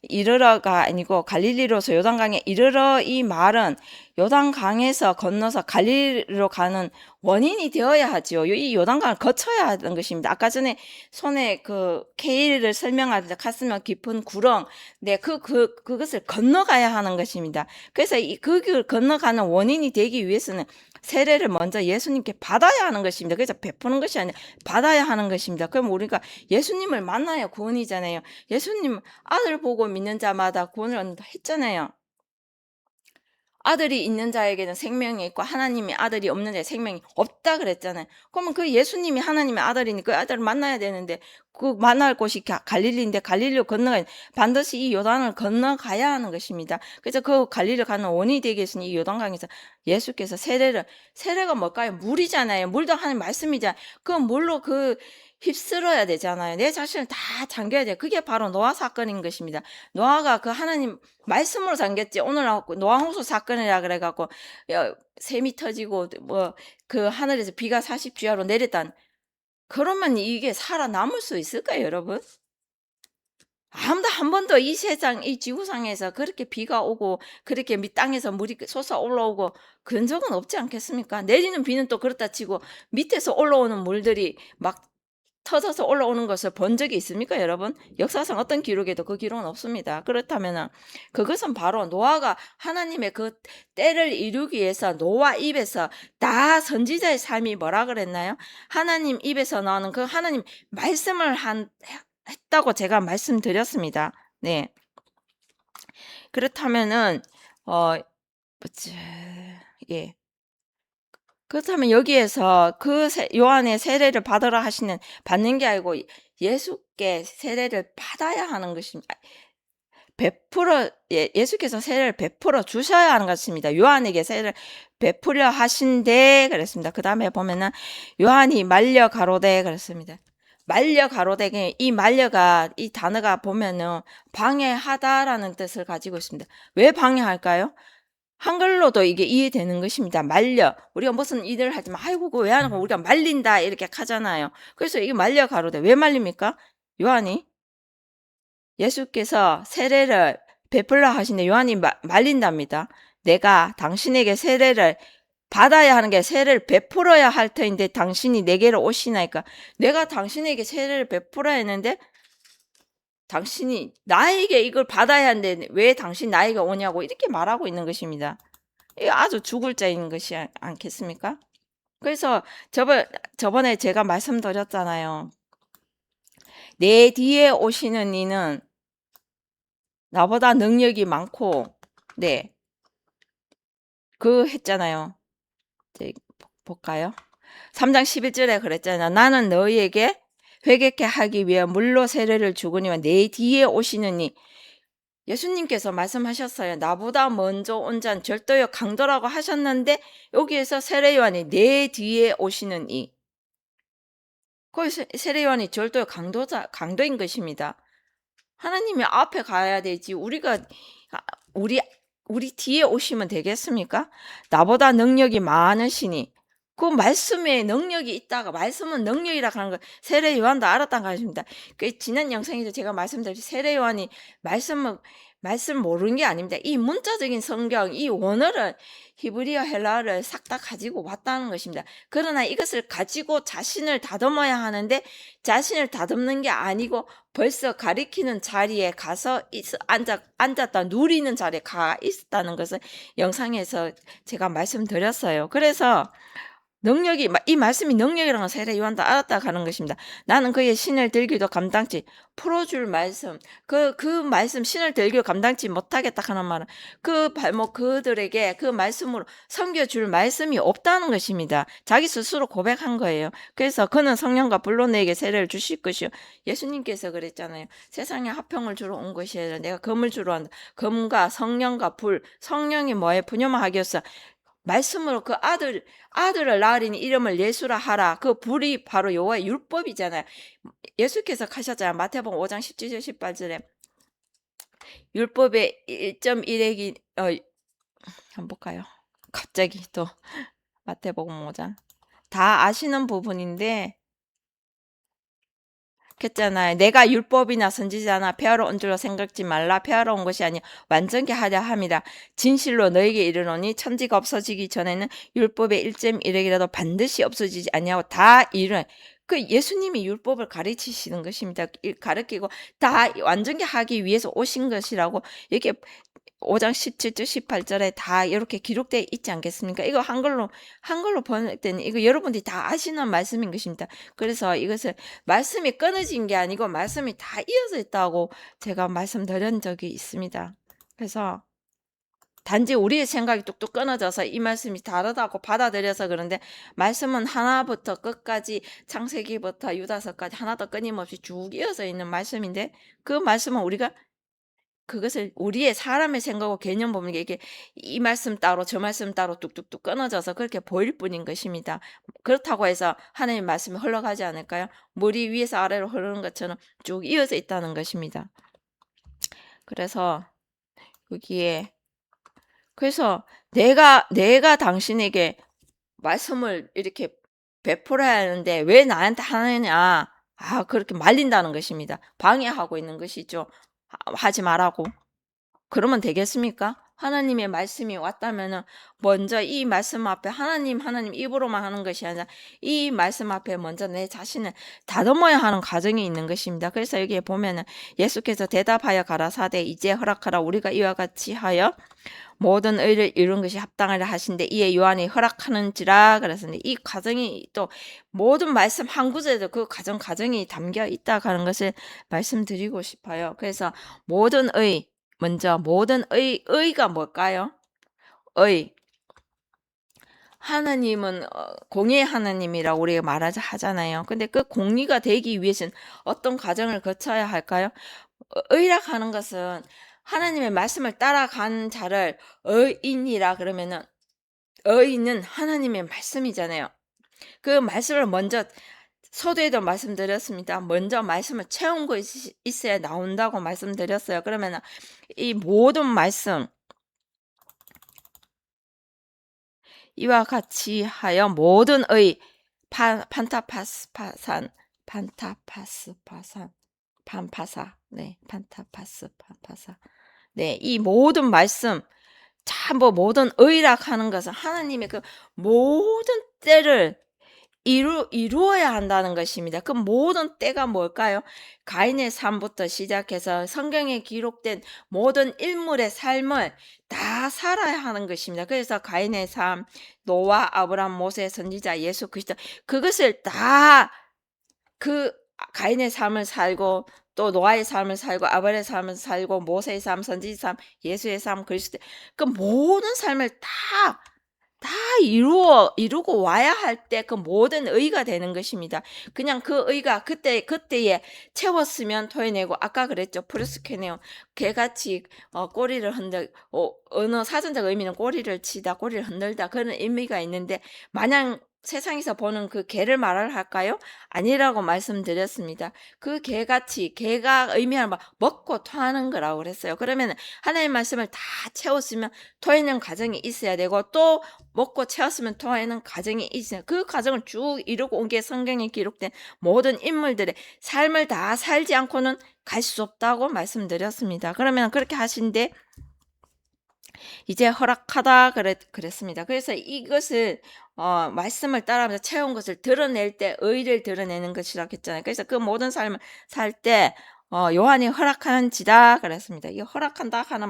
이르러가 아니고 갈릴리로서 요단강에 이르러, 이 말은 요단강에서 건너서 갈릴리로 가는 원인이 되어야 하죠. 이 요단강을 거쳐야 하는 것입니다. 아까 전에 손에 그 케일을 설명할 때 가슴에 깊은 구렁, 네, 그것을 건너가야 하는 것입니다. 그래서 그 길을 건너가는 원인이 되기 위해서는 세례를 먼저 예수님께 받아야 하는 것입니다. 그래서 베푸는 것이 아니라 받아야 하는 것입니다. 그럼 우리가 예수님을 만나야 구원이잖아요. 예수님 아들 보고 믿는 자마다 구원을 얻는다 했잖아요. 아들이 있는 자에게는 생명이 있고 하나님이 아들이 없는 자에 생명이 없다 그랬잖아요. 그러면 그 예수님이 하나님의 아들이니 그 아들을 만나야 되는데 그 만날 곳이 갈릴리인데 갈릴리로 건너가야 반드시 이 요단을 건너가야 하는 것입니다. 그래서 그 갈릴리를 가는 원인이 되기 위해서는 이 요단강에서 예수께서 세례가 뭘까요? 물이잖아요. 물도 하나님 말씀이잖아요. 그 물로 휩쓸어야 되잖아요. 내 자신을 다 잠겨야 돼요. 그게 바로 노아 사건인 것입니다. 노아가 그 하나님 말씀으로 잠겼지. 오늘 노아홍수 사건이라 그래갖고 샘이 터지고 뭐 그 하늘에서 비가 40주야로 내렸단. 그러면 이게 살아남을 수 있을까요, 여러분? 아무도 한 번도 이 세상, 이 지구상에서 그렇게 비가 오고 그렇게 땅에서 물이 솟아 올라오고 그런 적은 없지 않겠습니까? 내리는 비는 또 그렇다 치고 밑에서 올라오는 물들이 막 터져서 올라오는 것을 본 적이 있습니까, 여러분? 역사상 어떤 기록에도 그 기록은 없습니다. 그렇다면 그것은 바로 노아가 하나님의 그 때를 이루기 위해서 노아 입에서 다 선지자의 삶이 뭐라 그랬나요? 하나님 입에서 나오는 그 하나님 말씀을 했다고 제가 말씀드렸습니다. 네. 그렇다면은 뭐지? 예. 그렇다면 여기에서 요한의 세례를 받으라 하시는 받는 게 아니고 예수께 세례를 받아야 하는 것입니다. 예수께서 세례를 베풀어 주셔야 하는 것입니다. 요한에게 세례를 베풀려 하신대 그랬습니다. 그 다음에 보면은 요한이 말려 가로되 그랬습니다. 말려 가로되, 이 말려가 이 단어가 보면은 방해하다라는 뜻을 가지고 있습니다. 왜 방해할까요? 한글로도 이게 이해되는 것입니다. 말려. 우리가 무슨 일을 하지만 아이고 그거 왜 하는 거 우리가 말린다 이렇게 하잖아요. 그래서 이게 말려 가로되 왜 말립니까? 요한이 예수께서 세례를 베풀라 하시는데 요한이 말린답니다. 내가 당신에게 세례를 받아야 하는 게 세례를 베풀어야 할 터인데 당신이 내게로 오시나이까. 내가 당신에게 세례를 베풀어야 했는데 당신이 나에게 이걸 받아야 하는데 왜 당신 나에게 오냐고 이렇게 말하고 있는 것입니다. 이거 아주 죽을 자인 것이 않겠습니까? 그래서 저번에 제가 말씀드렸잖아요. 내 뒤에 오시는 이는 나보다 능력이 많고, 네, 했잖아요. 볼까요? 3장 11절에 그랬잖아요. 나는 너희에게 회개케 하기 위해 물로 세례를 주거니와 내 뒤에 오시느니, 예수님께서 말씀하셨어요. 나보다 먼저 온 자는 절도요 강도라고 하셨는데 여기에서 세례요한이 내 뒤에 오시는 이. 그 세례요한이 절도요 강도인 것입니다. 하나님이 앞에 가야 되지 우리 뒤에 오시면 되겠습니까? 나보다 능력이 많으시니 그 말씀에 능력이 있다가 말씀은 능력이라 하는 걸 세례 요한도 알았다는 것입니다. 그 지난 영상에서 제가 말씀드린 세례 요한이 말씀 모르는 게 아닙니다. 이 문자적인 성경, 이 원어를 히브리어 헬라어를 싹 다 가지고 왔다는 것입니다. 그러나 이것을 가지고 자신을 다듬어야 하는데 자신을 다듬는 게 아니고 벌써 가리키는 자리에 가서 앉았다 누리는 자리에 가 있었다는 것을 영상에서 제가 말씀드렸어요. 그래서 능력이 이 말씀이 능력이라는 걸 세례 요한도 알았다 가는 것입니다. 나는 그의 신을 들기도 감당치 풀어줄 말씀 그 말씀 신을 들기도 감당치 못하겠다 하는 말은 그 발목 그들에게 그 말씀으로 섬겨줄 말씀이 없다는 것입니다. 자기 스스로 고백한 거예요. 그래서 그는 성령과 불로 내게 세례를 주실 것이요. 예수님께서 그랬잖아요. 세상에 화평을 주러 온 것이 아니라 내가 금을 주러 왔다. 금과 성령과 불 성령이 뭐에 분념하기 위해서 말씀으로 그 아들을 낳으리니 이름을 예수라 하라. 그 불이 바로 여호와의 율법이잖아요. 예수께서 가셨잖아요. 마태복음 5장 17절 18절에 율법의 1.1핵이 한번 볼까요? 갑자기 또 마태복음 5장 다 아시는 부분인데 했잖아요. 내가 율법이나 선지자나 폐하러 온 줄로 생각지 말라. 폐하러 온 것이 아니 완전케 하려 함이라. 진실로 너에게 이르노니 천지가 없어지기 전에는 율법의 1.1핵이라도 반드시 없어지지 아니하고 다 이룬 그 예수님이 율법을 가르치시는 것입니다. 가르치고 다 완전케 하기 위해서 오신 것이라고 이렇게 5장 17절 18절에 다 이렇게 기록되어 있지 않겠습니까? 이거 한글로 번역된 이거 여러분들이 다 아시는 말씀인 것입니다. 그래서 이것을 말씀이 끊어진 게 아니고 말씀이 다 이어져 있다고 제가 말씀드린 적이 있습니다. 그래서 단지 우리의 생각이 뚝뚝 끊어져서 이 말씀이 다르다고 받아들여서 그런데 말씀은 하나부터 끝까지 창세기부터 유다서까지 하나도 끊임없이 쭉 이어져 있는 말씀인데 그 말씀은 우리가 그것을 우리의 사람의 생각과 개념 보면 이게 이 말씀 따로 저 말씀 따로 뚝뚝뚝 끊어져서 그렇게 보일 뿐인 것입니다. 그렇다고 해서 하나님의 말씀이 흘러가지 않을까요? 물이 위에서 아래로 흐르는 것처럼 쭉 이어져 있다는 것입니다. 그래서 여기에 그래서 내가 당신에게 말씀을 이렇게 베풀어야 하는데 왜 나한테 하느냐? 그렇게 말린다는 것입니다. 방해하고 있는 것이죠. 하지 말라고. 그러면 되겠습니까? 하나님의 말씀이 왔다면은 먼저 이 말씀 앞에 하나님 입으로만 하는 것이 아니라 이 말씀 앞에 먼저 내 자신을 다듬어야 하는 과정이 있는 것입니다. 그래서 여기에 보면은 예수께서 대답하여 가라사대 이제 허락하라 우리가 이와 같이 하여 모든 의를 이룬 것이 합당하려 하신데 이에 요한이 허락하는지라 그랬는데 이 과정이 또 모든 말씀 한 구절에도 그 과정이 담겨 있다 하는 것을 말씀드리고 싶어요. 그래서 모든 의 먼저 모든 의가 뭘까요? 하나님은 공의의 하나님이라고 우리가 하잖아요. 근데 그 공의가 되기 위해서는 어떤 과정을 거쳐야 할까요? 의라고 것은 하나님의 말씀을 따라간 자를 의인이라 그러면은 의인은 하나님의 말씀이잖아요. 그 말씀을 먼저 서두에도 말씀드렸습니다. 먼저 말씀을 채운 거 있어야 나온다고 말씀드렸어요. 그러면 이 모든 말씀 이와 같이 하여 모든 의 판타파사 네, 이 모든 말씀 참뭐 모든 의락 하는 것은 하나님의 그 모든 때를 이루어야 한다는 것입니다. 그 모든 때가 뭘까요? 가인의 삶부터 시작해서 성경에 기록된 모든 인물의 삶을 다 살아야 하는 것입니다. 그래서 가인의 삶, 노아, 아브람, 모세, 선지자, 예수 그리스도 그것을 다 그 가인의 삶을 살고 또 노아의 삶을 살고 아벨의 삶을 살고 모세의 삶, 선지자의 삶, 예수의 삶, 그리스도 그 모든 삶을 다 이루고 와야 할 때 그 모든 의가 되는 것입니다. 그냥 그 의가 그때에 채웠으면 토해내고 아까 그랬죠. 프루스케네오 개같이 꼬리를 어느 사전적 의미는 꼬리를 치다 꼬리를 흔들다 그런 의미가 있는데 마냥 세상에서 보는 그 개를 말을 할까요? 아니라고 말씀드렸습니다. 그 개같이 개가 의미하는 바 먹고 토하는 거라고 그랬어요. 그러면 하나님의 말씀을 다 채웠으면 토해내는 과정이 있어야 되고 또 먹고 채웠으면 토해내는 과정이 있어요. 그 과정을 쭉 이루고 온 게 성경에 기록된 모든 인물들의 삶을 다 살지 않고는 갈 수 없다고 말씀드렸습니다. 그러면 그렇게 하신데 이제 허락하다 그랬습니다. 그래서 이것을 말씀을 따라하면서 채운 것을 드러낼 때 의를 드러내는 것이라고 했잖아요. 그래서 그 모든 삶을 살 때 요한이 허락하는지다 그랬습니다. 이 허락한다 하는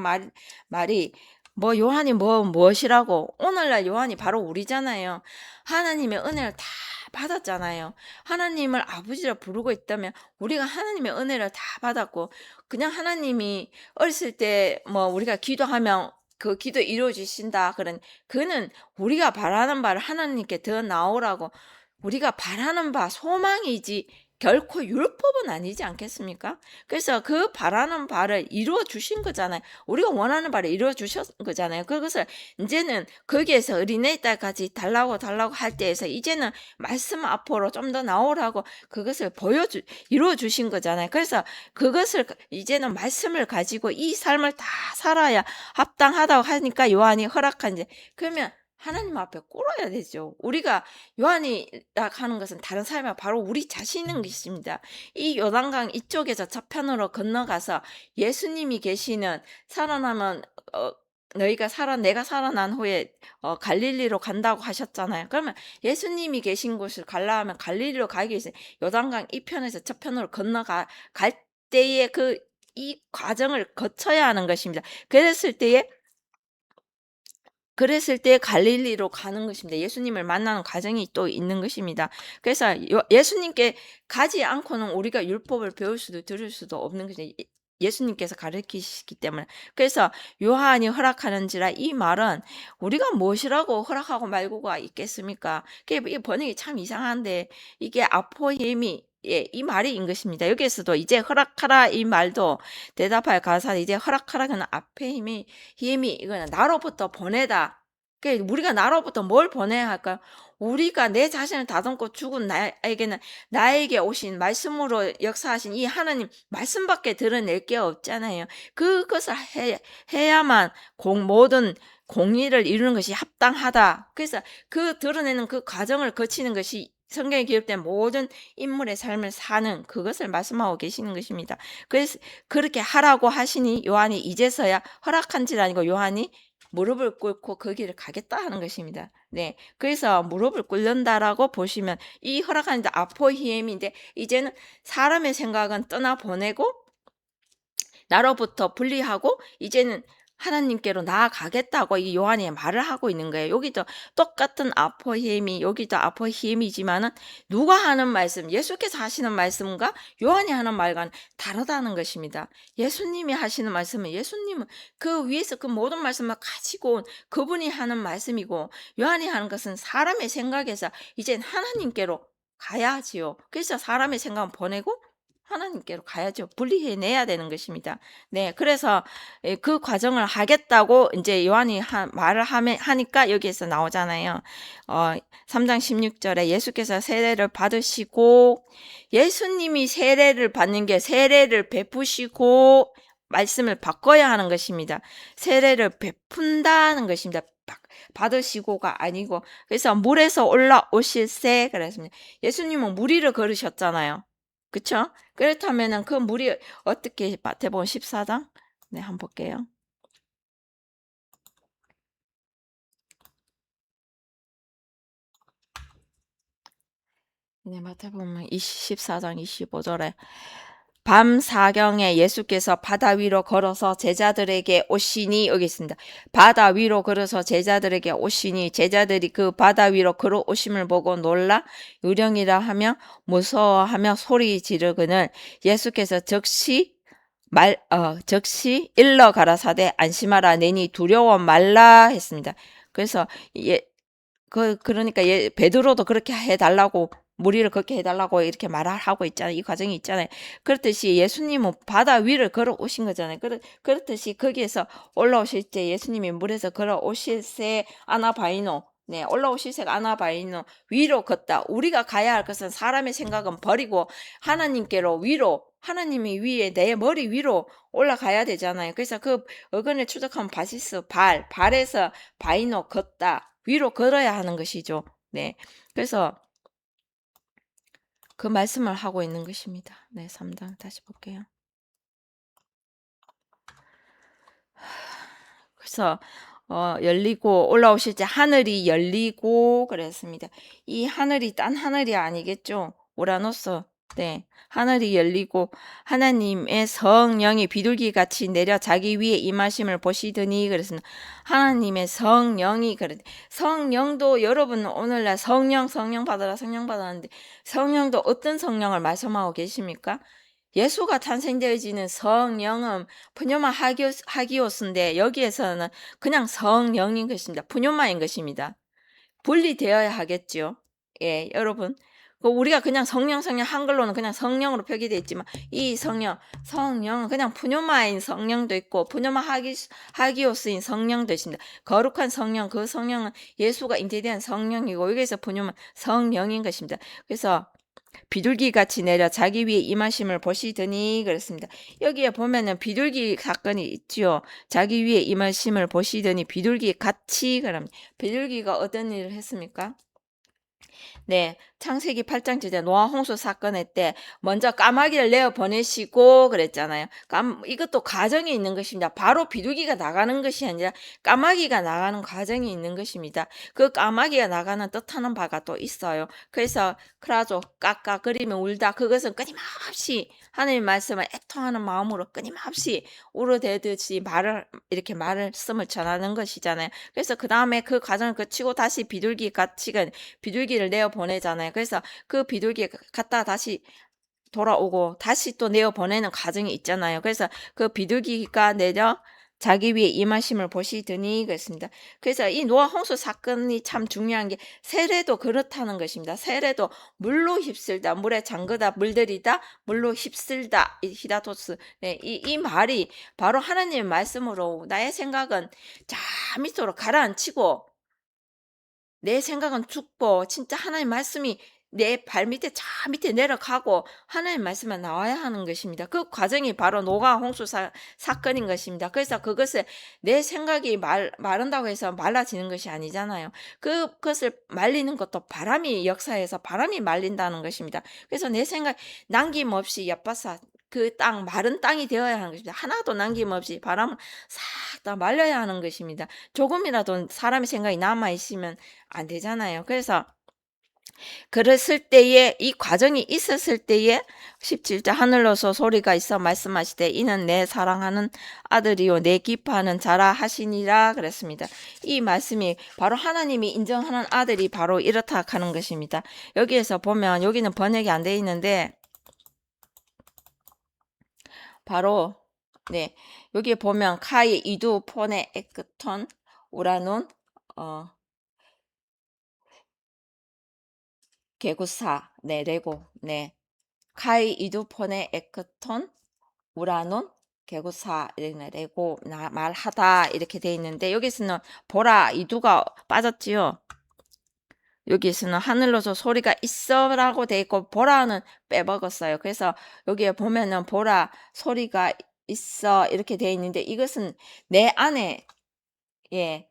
말이 뭐 요한이 뭐 무엇이라고. 오늘날 요한이 바로 우리잖아요. 하나님의 은혜를 다 받았잖아요. 하나님을 아버지라 부르고 있다면 우리가 하나님의 은혜를 다 받았고, 그냥 하나님이 어렸을 때 뭐 우리가 기도하면 그 기도 이루어 주신다 그런, 그는 우리가 바라는 바를 하나님께 더 나오라고, 우리가 바라는 바 소망이지 결코 율법은 아니지 않겠습니까? 그래서 그 바라는 바를 이루어 주신 거잖아요. 우리가 원하는 바를 이루어 주신 거잖아요. 그것을 이제는 거기에서 어린아이 딸까지 달라고 할 때에서 이제는 말씀 앞으로 좀 더 나오라고 그것을 이루어 주신 거잖아요. 그래서 그것을 이제는 말씀을 가지고 이 삶을 다 살아야 합당하다고 하니까 요한이 허락한지, 그러면 하나님 앞에 꿇어야 되죠. 우리가 요한이 하는 것은 다른 사람이 바로 우리 자신인 것입니다. 이 요단강 이쪽에서 저편으로 건너가서 예수님이 계시는, 살아나면 내가 살아난 후에 갈릴리로 간다고 하셨잖아요. 그러면 예수님이 계신 곳을 가려 하면 갈릴리로 가기 위해서 요단강 이편에서 저편으로 건너가 갈 때에 이 과정을 거쳐야 하는 것입니다. 그랬을 때 갈릴리로 가는 것입니다. 예수님을 만나는 과정이 또 있는 것입니다. 그래서 예수님께 가지 않고는 우리가 율법을 배울 수도 들을 수도 없는 것이, 예수님께서 가르치시기 때문에. 그래서 요한이 허락하는지라, 이 말은 우리가 무엇이라고 허락하고 말고가 있겠습니까? 이 번역이 참 이상한데, 이게 아포예미, 이 말인 것입니다. 여기에서도 이제 허락하라 이 말도 대답할 가사는 이제 허락하라, 그는 앞에 힘이 이거는 나로부터 보내다. 그러니까 우리가 나로부터 뭘 보내야 할까요? 우리가 내 자신을 다듬고 죽은 나에게는 나에게 오신 말씀으로 역사하신 이 하나님 말씀밖에 드러낼 게 없잖아요. 그것을 해야만 모든 공의를 이루는 것이 합당하다. 그래서 그 드러내는 그 과정을 거치는 것이 성경에 기록된 모든 인물의 삶을 사는, 그것을 말씀하고 계시는 것입니다. 그래서 그렇게 하라고 하시니 요한이 이제서야 허락한지 아니고 요한이 무릎을 꿇고 그 길을 가겠다 하는 것입니다. 네, 그래서 무릎을 꿇는다라고 보시면 이 허락하는 아포히엠인데, 이제는 사람의 생각은 떠나보내고 나로부터 분리하고 이제는 하나님께로 나아가겠다고 이 요한이 말을 하고 있는 거예요. 여기도 똑같은 아포히엠이, 여기도 아포히엠이지만은 누가 하는 말씀, 예수께서 하시는 말씀과 요한이 하는 말과는 다르다는 것입니다. 예수님이 하시는 말씀은 예수님은 그 위에서 그 모든 말씀을 가지고 온 그분이 하는 말씀이고, 요한이 하는 것은 사람의 생각에서 이젠 하나님께로 가야지요. 그래서 사람의 생각은 보내고 하나님께로 가야죠. 분리해내야 되는 것입니다. 네, 그래서 그 과정을 하겠다고 이제 요한이 말을 하니까 여기에서 나오잖아요. 3장 16절에 예수께서 세례를 받으시고, 예수님이 세례를 받는 게 세례를 베푸시고 말씀을 바꿔야 하는 것입니다. 세례를 베푼다는 것입니다. 받으시고가 아니고. 그래서 물에서 올라오실세 그랬습니다. 예수님은 물 위를 걸으셨잖아요. 그쵸? 그렇다면은 그 물이 어떻게, 마태복음 14장? 네, 한번 볼게요. 네, 마태복음 14장 25절에 밤 사경에 예수께서 바다 위로 걸어서 제자들에게 오시니, 여기 있습니다. 바다 위로 걸어서 제자들에게 오시니 제자들이 그 바다 위로 걸어오심을 보고 놀라 유령이라 하며 무서워하며 소리 지르거늘 예수께서 즉시 일러 가라사대 안심하라 내니 두려워 말라 했습니다. 그래서 그러니까 베드로도 그렇게 해달라고, 무리를 그렇게 해달라고 이렇게 말하고 있잖아요. 이 과정이 있잖아요. 그렇듯이 예수님은 바다 위를 걸어오신 거잖아요. 그렇듯이 거기에서 올라오실 때 예수님이 물에서 걸어오실새 아나바이노, 네, 올라오실새 아나바이노, 위로 걷다. 우리가 가야 할 것은 사람의 생각은 버리고 하나님께로 위로, 하나님이 위에 내 머리 위로 올라가야 되잖아요. 그래서 그 어근을 추적하면 바시스, 발에서 바이노, 걷다. 위로 걸어야 하는 것이죠. 네. 그래서 그 말씀을 하고 있는 것입니다. 네, 3장 다시 볼게요. 그래서 열리고 올라오실 때 하늘이 열리고 그랬습니다. 이 하늘이 딴 하늘이 아니겠죠. 우라노스, 네. 하늘이 열리고 하나님의 성령이 비둘기같이 내려 자기 위에 임하심을 보시더니 그랬습니다. 하나님의 성령이 그래. 성령도 여러분 오늘날 성령 받아라 성령 받았는데 성령도 어떤 성령을 말씀하고 계십니까? 예수가 탄생되어지는 성령은 푸뇨마 하기오스인데 여기에서는 그냥 성령인 것입니다. 푸뇨마인 것입니다. 분리되어야 하겠죠. 예, 여러분. 우리가 그냥 성령 한글로는 그냥 성령으로 표기되어 있지만 이 성령은 그냥 푸뇨마인 성령도 있고 푸뇨마 하기오스인 성령도 있습니다. 거룩한 성령, 그 성령은 예수가 잉태된 성령이고 여기서 푸뇨마 성령인 것입니다. 그래서 비둘기같이 내려 자기 위에 임하심을 보시더니 그랬습니다. 여기에 보면은 비둘기 사건이 있지요. 자기 위에 임하심을 보시더니 비둘기같이 그럽니다. 비둘기가 어떤 일을 했습니까? 네, 창세기 8장 주제 노아 홍수 사건의 때 먼저 까마귀를 내어 보내시고 그랬잖아요. 이것도 과정이 있는 것입니다. 바로 비둘기가 나가는 것이 아니라 까마귀가 나가는 과정이 있는 것입니다. 그 까마귀가 나가는 뜻하는 바가 또 있어요. 그래서 크라조 까까거리며 울다 그것은 끊임없이 하나님 말씀을 애통하는 마음으로 끊임없이 울어대듯이 이렇게 말씀을 전하는 것이잖아요. 그래서 그 다음에 그 과정을 거치고 다시 비둘기를 내어 보내잖아요. 그래서 그 비둘기 갔다 다시 돌아오고 다시 또 내어 보내는 과정이 있잖아요. 그래서 그 비둘기가 내려 자기 위에 임하심을 보시더니 그랬습니다. 그래서 이 노아 홍수 사건이 참 중요한 게 세례도 그렇다는 것입니다. 세례도 물로 휩쓸다, 물에 잠그다, 물들이다, 물로 휩쓸다, 히다토스. 네, 이 말이 바로 하나님의 말씀으로 나의 생각은 자 밑으로 가라앉히고 내 생각은 죽고 진짜 하나님 말씀이 내 발밑에 저 밑에 내려가고 하나님 말씀만 나와야 하는 것입니다. 그 과정이 바로 노아 홍수 사건인 것입니다. 그래서 그것을 내 생각이 마른다고 해서 말라지는 것이 아니잖아요. 그것을 말리는 것도 바람이 역사에서 바람이 말린다는 것입니다. 그래서 내 생각 남김없이 엿바사 그 마른 땅이 되어야 하는 것입니다. 하나도 남김없이 바람을 싹 다 말려야 하는 것입니다. 조금이라도 사람의 생각이 남아있으면 안 되잖아요. 그래서 그랬을 때에 이 과정이 있었을 때에 17절 하늘로서 소리가 있어 말씀하시되 이는 내 사랑하는 아들이요 내 기뻐하는 자라 하시니라 그랬습니다. 이 말씀이 바로 하나님이 인정하는 아들이 바로 이렇다 하는 것입니다. 여기에서 보면 여기는 번역이 안 돼 있는데 바로 네 여기에 보면 카이 이두 폰의 에크톤 우라논 개구사 네 레고 네 카이 이두폰의 에크톤 우라논 개구사 레고 말하다 이렇게 돼 있는데 여기서는 보라 이두가 빠졌지요. 여기서는 하늘로서 소리가 있어라고 돼 있고 보라는 빼먹었어요. 그래서 여기에 보면은 보라 소리가 있어 이렇게 돼 있는데 이것은 내 안에 예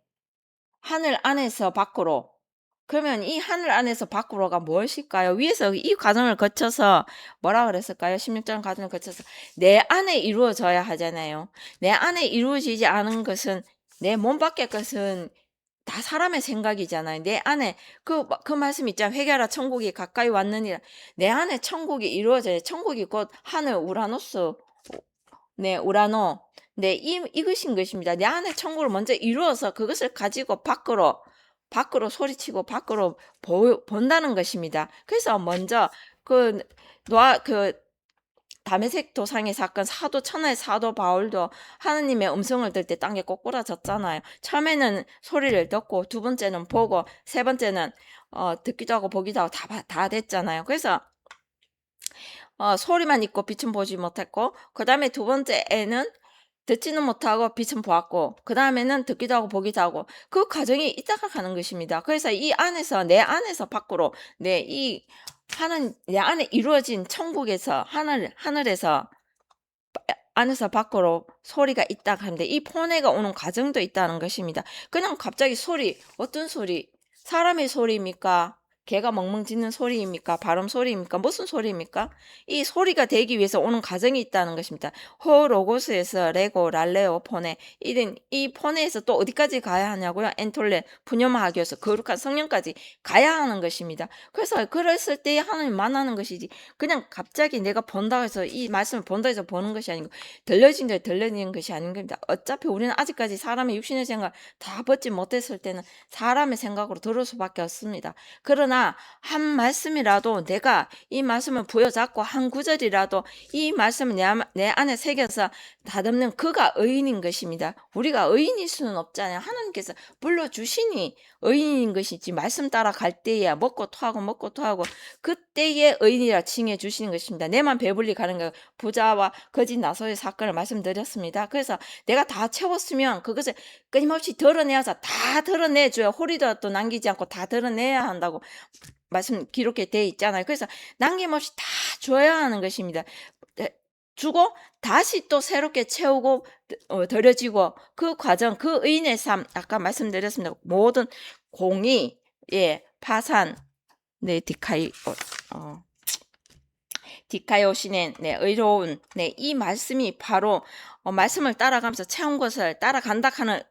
하늘 안에서 밖으로 그러면 이 하늘 안에서 밖으로가 무엇일까요? 위에서 이 과정을 거쳐서 뭐라 그랬을까요? 16장 과정을 거쳐서 내 안에 이루어져야 하잖아요. 내 안에 이루어지지 않은 것은 내 몸 밖의 것은 다 사람의 생각이잖아요. 내 안에 그 말씀 있잖아요. 회개하라 천국이 가까이 왔느니라. 내 안에 천국이 이루어져야 천국이 곧 하늘 우라노스 네 우라노 네 이것인 것입니다. 내 안에 천국을 먼저 이루어서 그것을 가지고 밖으로 소리치고 밖으로 본다는 것입니다. 그래서 먼저 그 다메섹 도상의 사건 천하의 사도 바울도 하나님의 음성을 들 때 땅에 꼬꾸라졌잖아요. 처음에는 소리를 듣고 두 번째는 보고 세 번째는 듣기도 하고 보기도 하고 다 됐잖아요. 그래서 소리만 있고 빛은 보지 못했고 그 다음에 두 번째에는 듣지는 못하고 빛은 보았고 그 다음에는 듣기도 하고 보기도 하고 그 과정이 있다가 가는 것입니다. 그래서 이 안에서 내 안에서 밖으로 내 안에 이루어진 천국에서 하늘에서 안에서 밖으로 소리가 있다가 하는데 이 포내가 오는 과정도 있다는 것입니다. 그냥 갑자기 어떤 소리? 사람의 소리입니까? 개가 멍멍 짖는 소리입니까? 발음 소리입니까? 무슨 소리입니까? 이 소리가 되기 위해서 오는 과정이 있다는 것입니다. 호로고스에서 레고, 랄레오, 포네 이런 이 포네에서 또 어디까지 가야 하냐고요? 엔톨레, 푸뇨마하기에서 거룩한 성령까지 가야 하는 것입니다. 그래서 그랬을 때 하나님 만나는 것이지 그냥 갑자기 내가 본다 해서 이 말씀을 본다 해서 보는 것이 아니고 들려진 게 들려지는 것이 아닌 겁니다. 어차피 우리는 아직까지 사람의 육신의 생각 다 벗지 못했을 때는 사람의 생각으로 들을 수밖에 없습니다. 그러나 한 말씀이라도 내가 이 말씀을 부여잡고 한 구절이라도 이 말씀을 내 안에 새겨서 다듬는 그가 의인인 것입니다. 우리가 의인일 수는 없잖아요. 하나님께서 불러주시니 의인인 것이지 말씀 따라 갈 때야 먹고 토하고 그때에 의인이라 칭해 주시는 것입니다. 내만 배불리 가는 거 부자와 거짓 나소의 사건을 말씀드렸습니다. 그래서 내가 다 채웠으면 그것을 끊임없이 드러내어서 다 드러내줘야 호리도 남기지 않고 다 드러내야 한다고 말씀 기록에 돼 있잖아요. 그래서 남김없이 다 줘야 하는 것입니다. 주고 다시 또 새롭게 채우고 더려지고 그 과정 그 의인의 삶 아까 말씀드렸습니다. 모든 공의 파산 디카요시넨 의로운 이 말씀이 바로 말씀을 따라가면서 채운 것을 따라간다 하는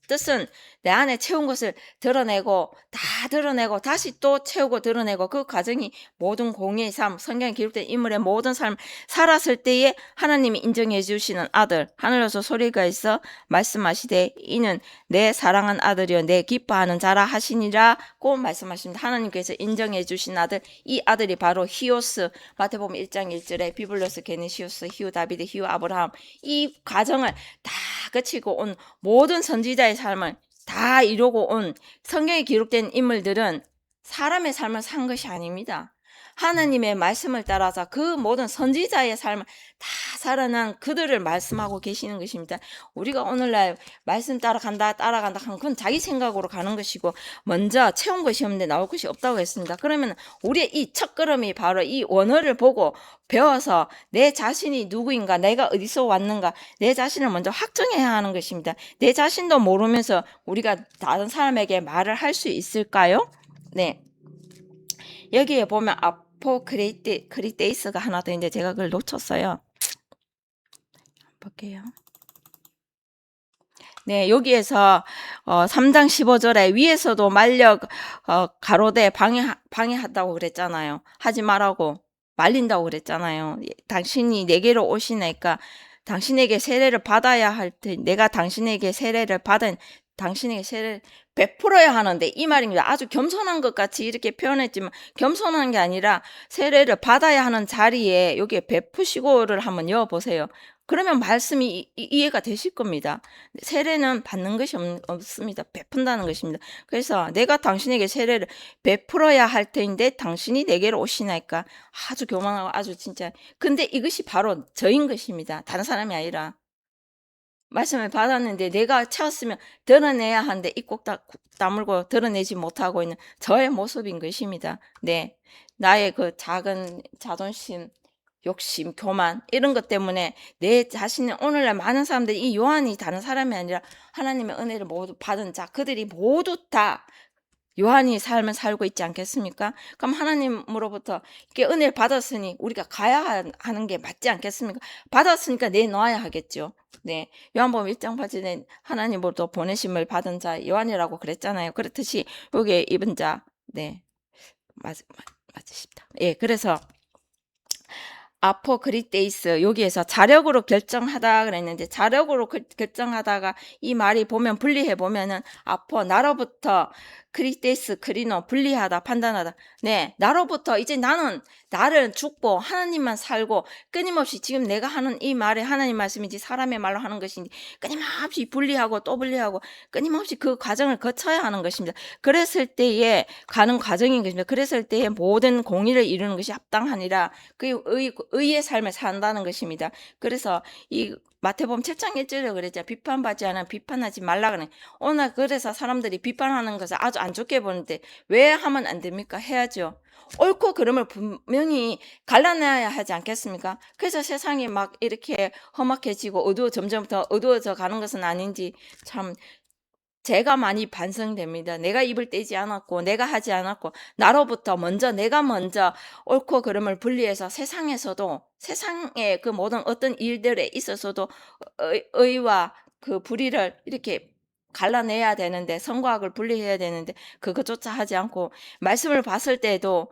뜻은 내 안에 채운 것을 드러내고 다 드러내고 다시 또 채우고 드러내고 그 과정이 모든 공의의 삶 성경에 기록된 인물의 모든 삶 살았을 때에 하나님이 인정해 주시는 아들 하늘에서 소리가 있어 말씀하시되 이는 내 사랑한 아들이여 내 기뻐하는 자라 하시니라고 말씀하십니다. 하나님께서 인정해 주신 아들 이 아들이 바로 히오스 마태복음 1장 1절에 비블로스 게네시우스 히우 다비드 히우 아브라함 이 과정을 다 거치고 온 모든 선지자의 삶을 다 이루고 온 성경에 기록된 인물들은 사람의 삶을 산 것이 아닙니다. 하나님의 말씀을 따라서 그 모든 선지자의 삶을 다 살아난 그들을 말씀하고 계시는 것입니다. 우리가 오늘날 말씀 따라간다 하면 그건 자기 생각으로 가는 것이고 먼저 채운 것이 없는데 나올 것이 없다고 했습니다. 그러면 우리의 이 첫걸음이 바로 이 원어를 보고 배워서 내 자신이 누구인가 내가 어디서 왔는가 내 자신을 먼저 확정해야 하는 것입니다. 내 자신도 모르면서 우리가 다른 사람에게 말을 할 수 있을까요? 네. 여기에 보면 아포크리테이스가 하나 더 있는데 제가 그걸 놓쳤어요. 볼게요. 네, 여기에서 3장 15절에 위에서도 말력 가로되 방해한다고 그랬잖아요. 하지 말라고 말린다고 그랬잖아요. 당신이 내게로 오시니까 당신에게 세례를 받아야 할 테 내가 당신에게 세례를 받은 당신에게 세례를 베풀어야 하는데 이 말입니다. 아주 겸손한 것 같이 이렇게 표현했지만 겸손한 게 아니라 세례를 받아야 하는 자리에 여기에 베푸시고를 한번 넣어보세요. 그러면 말씀이 이해가 되실 겁니다. 세례는 받는 것이 없습니다. 베푼다는 것입니다. 그래서 내가 당신에게 세례를 베풀어야 할 터인데 당신이 내게로 오시나이까 아주 교만하고 아주 진짜 근데 이것이 바로 저인 것입니다. 다른 사람이 아니라 말씀을 받았는데 내가 채웠으면 드러내야 하는데 이 꼭 다물고 드러내지 못하고 있는 저의 모습인 것입니다. 네, 나의 그 작은 자존심 욕심, 교만 이런 것 때문에 내 자신은 오늘날 많은 사람들이 이 요한이 다른 사람이 아니라 하나님의 은혜를 모두 받은 자 그들이 모두 다 요한이 삶을 살고 있지 않겠습니까? 그럼 하나님으로부터 이렇게 은혜를 받았으니 우리가 가야 하는 게 맞지 않겠습니까? 받았으니까 내놓아야 하겠죠. 네, 요한복음 1장 8절에 하나님으로부터 보내심을 받은 자 요한이라고 그랬잖아요. 그렇듯이 여기에 입은 자, 네, 맞으십니다. 예, 그래서 아포크리테이스 여기에서 자력으로 결정하다 그랬는데 자력으로 결정하다가 이 말이 보면 분리해 보면은 나로부터 크리테이스 크리노 분리하다 판단하다 네 나로부터 이제 나는 나를 죽고 하나님만 살고 끊임없이 지금 내가 하는 이 말이 하나님 말씀인지 사람의 말로 하는 것인지 끊임없이 분리하고 또 분리하고 끊임없이 그 과정을 거쳐야 하는 것입니다. 그랬을 때에 가는 과정인 것입니다. 그랬을 때에 모든 공의를 이루는 것이 합당하니라 그 의의 삶을 산다는 것입니다. 그래서 이 마태복음 7장 1절에 그랬죠. 비판받지 않으면 비판하지 말라 그래. 오늘 그래서 사람들이 비판하는 것을 아주 안 좋게 보는데 왜 하면 안 됩니까? 해야죠. 옳고 그름을 분명히 갈라내야 하지 않겠습니까? 그래서 세상이 막 이렇게 험악해지고 점점 더 어두워져 가는 것은 아닌지 참 제가 많이 반성됩니다. 내가 입을 떼지 않았고 내가 하지 않았고 나로부터 먼저 내가 먼저 옳고 그름을 분리해서 세상에서도 세상의 그 모든 어떤 일들에 있어서도 의와 그 불의를 이렇게 갈라내야 되는데 선과 악을 분리해야 되는데 그것조차 하지 않고 말씀을 봤을 때도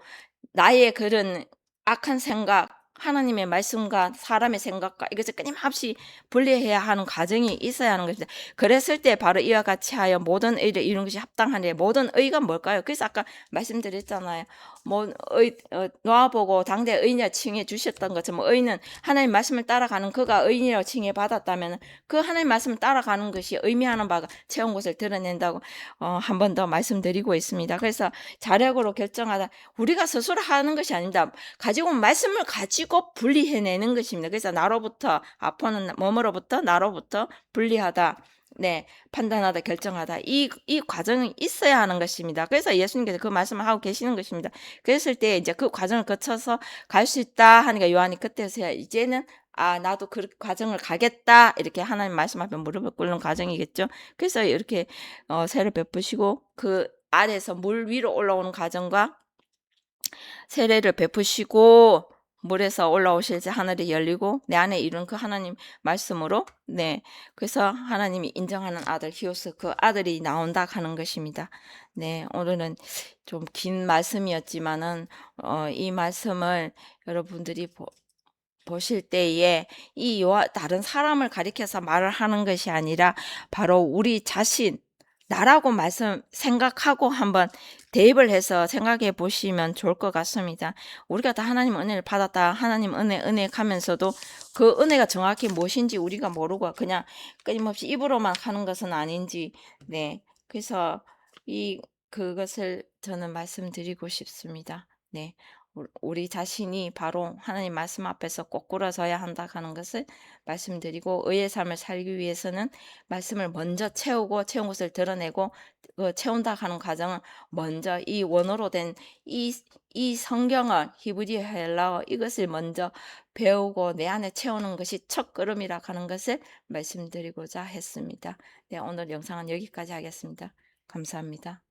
나의 그런 악한 생각, 하나님의 말씀과 사람의 생각과 이것을 끊임없이 분리해야 하는 과정이 있어야 하는 것입니다. 그랬을 때 바로 이와 같이 하여 모든 의를 이루는 것이 합당하니 모든 의가 뭘까요? 그래서 아까 말씀드렸잖아요. 뭐 노아보고 당대 의인이라 칭해 주셨던 것처럼 의인은 하나님 말씀을 따라가는 그가 의인이라고 칭해 받았다면 그 하나님 말씀을 따라가는 것이 의미하는 바가 채운 것을 드러낸다고 한 번 더 말씀드리고 있습니다. 그래서 자력으로 결정하다 우리가 스스로 하는 것이 아닙니다. 가지고 온 말씀을 가지고 분리해내는 것입니다. 그래서 나로부터 아포는 몸으로부터 나로부터 분리하다. 네, 판단하다, 결정하다. 이 과정이 있어야 하는 것입니다. 그래서 예수님께서 그 말씀을 하고 계시는 것입니다. 그랬을 때 이제 그 과정을 거쳐서 갈 수 있다 하니까 요한이 그때서야 이제는 나도 그 과정을 가겠다. 이렇게 하나님 말씀 앞에 무릎을 꿇는 과정이겠죠. 그래서 이렇게 세를 베푸시고 그 아래에서 물 위로 올라오는 과정과 세례를 베푸시고 물에서 올라오실 때 하늘이 열리고 내 안에 이룬 그 하나님 말씀으로 그래서 하나님이 인정하는 아들 히오스 그 아들이 나온다 하는 것입니다. 오늘은 좀 긴 말씀이었지만은 이 말씀을 여러분들이 보실 때에 다른 사람을 가리켜서 말을 하는 것이 아니라 바로 우리 자신 나라고 생각하고 한번 대입을 해서 생각해 보시면 좋을 것 같습니다. 우리가 다 하나님 은혜를 받았다. 하나님 은혜 가면서도 그 은혜가 정확히 무엇인지 우리가 모르고 그냥 끊임없이 입으로만 하는 것은 아닌지 그래서 그것을 저는 말씀드리고 싶습니다. 우리 자신이 바로 하나님 말씀 앞에서 거꾸로 서야 한다 하는 것을 말씀드리고 의의 삶을 살기 위해서는 말씀을 먼저 채우고 채운 것을 드러내고 채운다 하는 과정은 먼저 이 원어로 된 이 성경을 히브리 헬라어 이것을 먼저 배우고 내 안에 채우는 것이 첫 걸음이라 하는 것을 말씀드리고자 했습니다. 오늘 영상은 여기까지 하겠습니다. 감사합니다.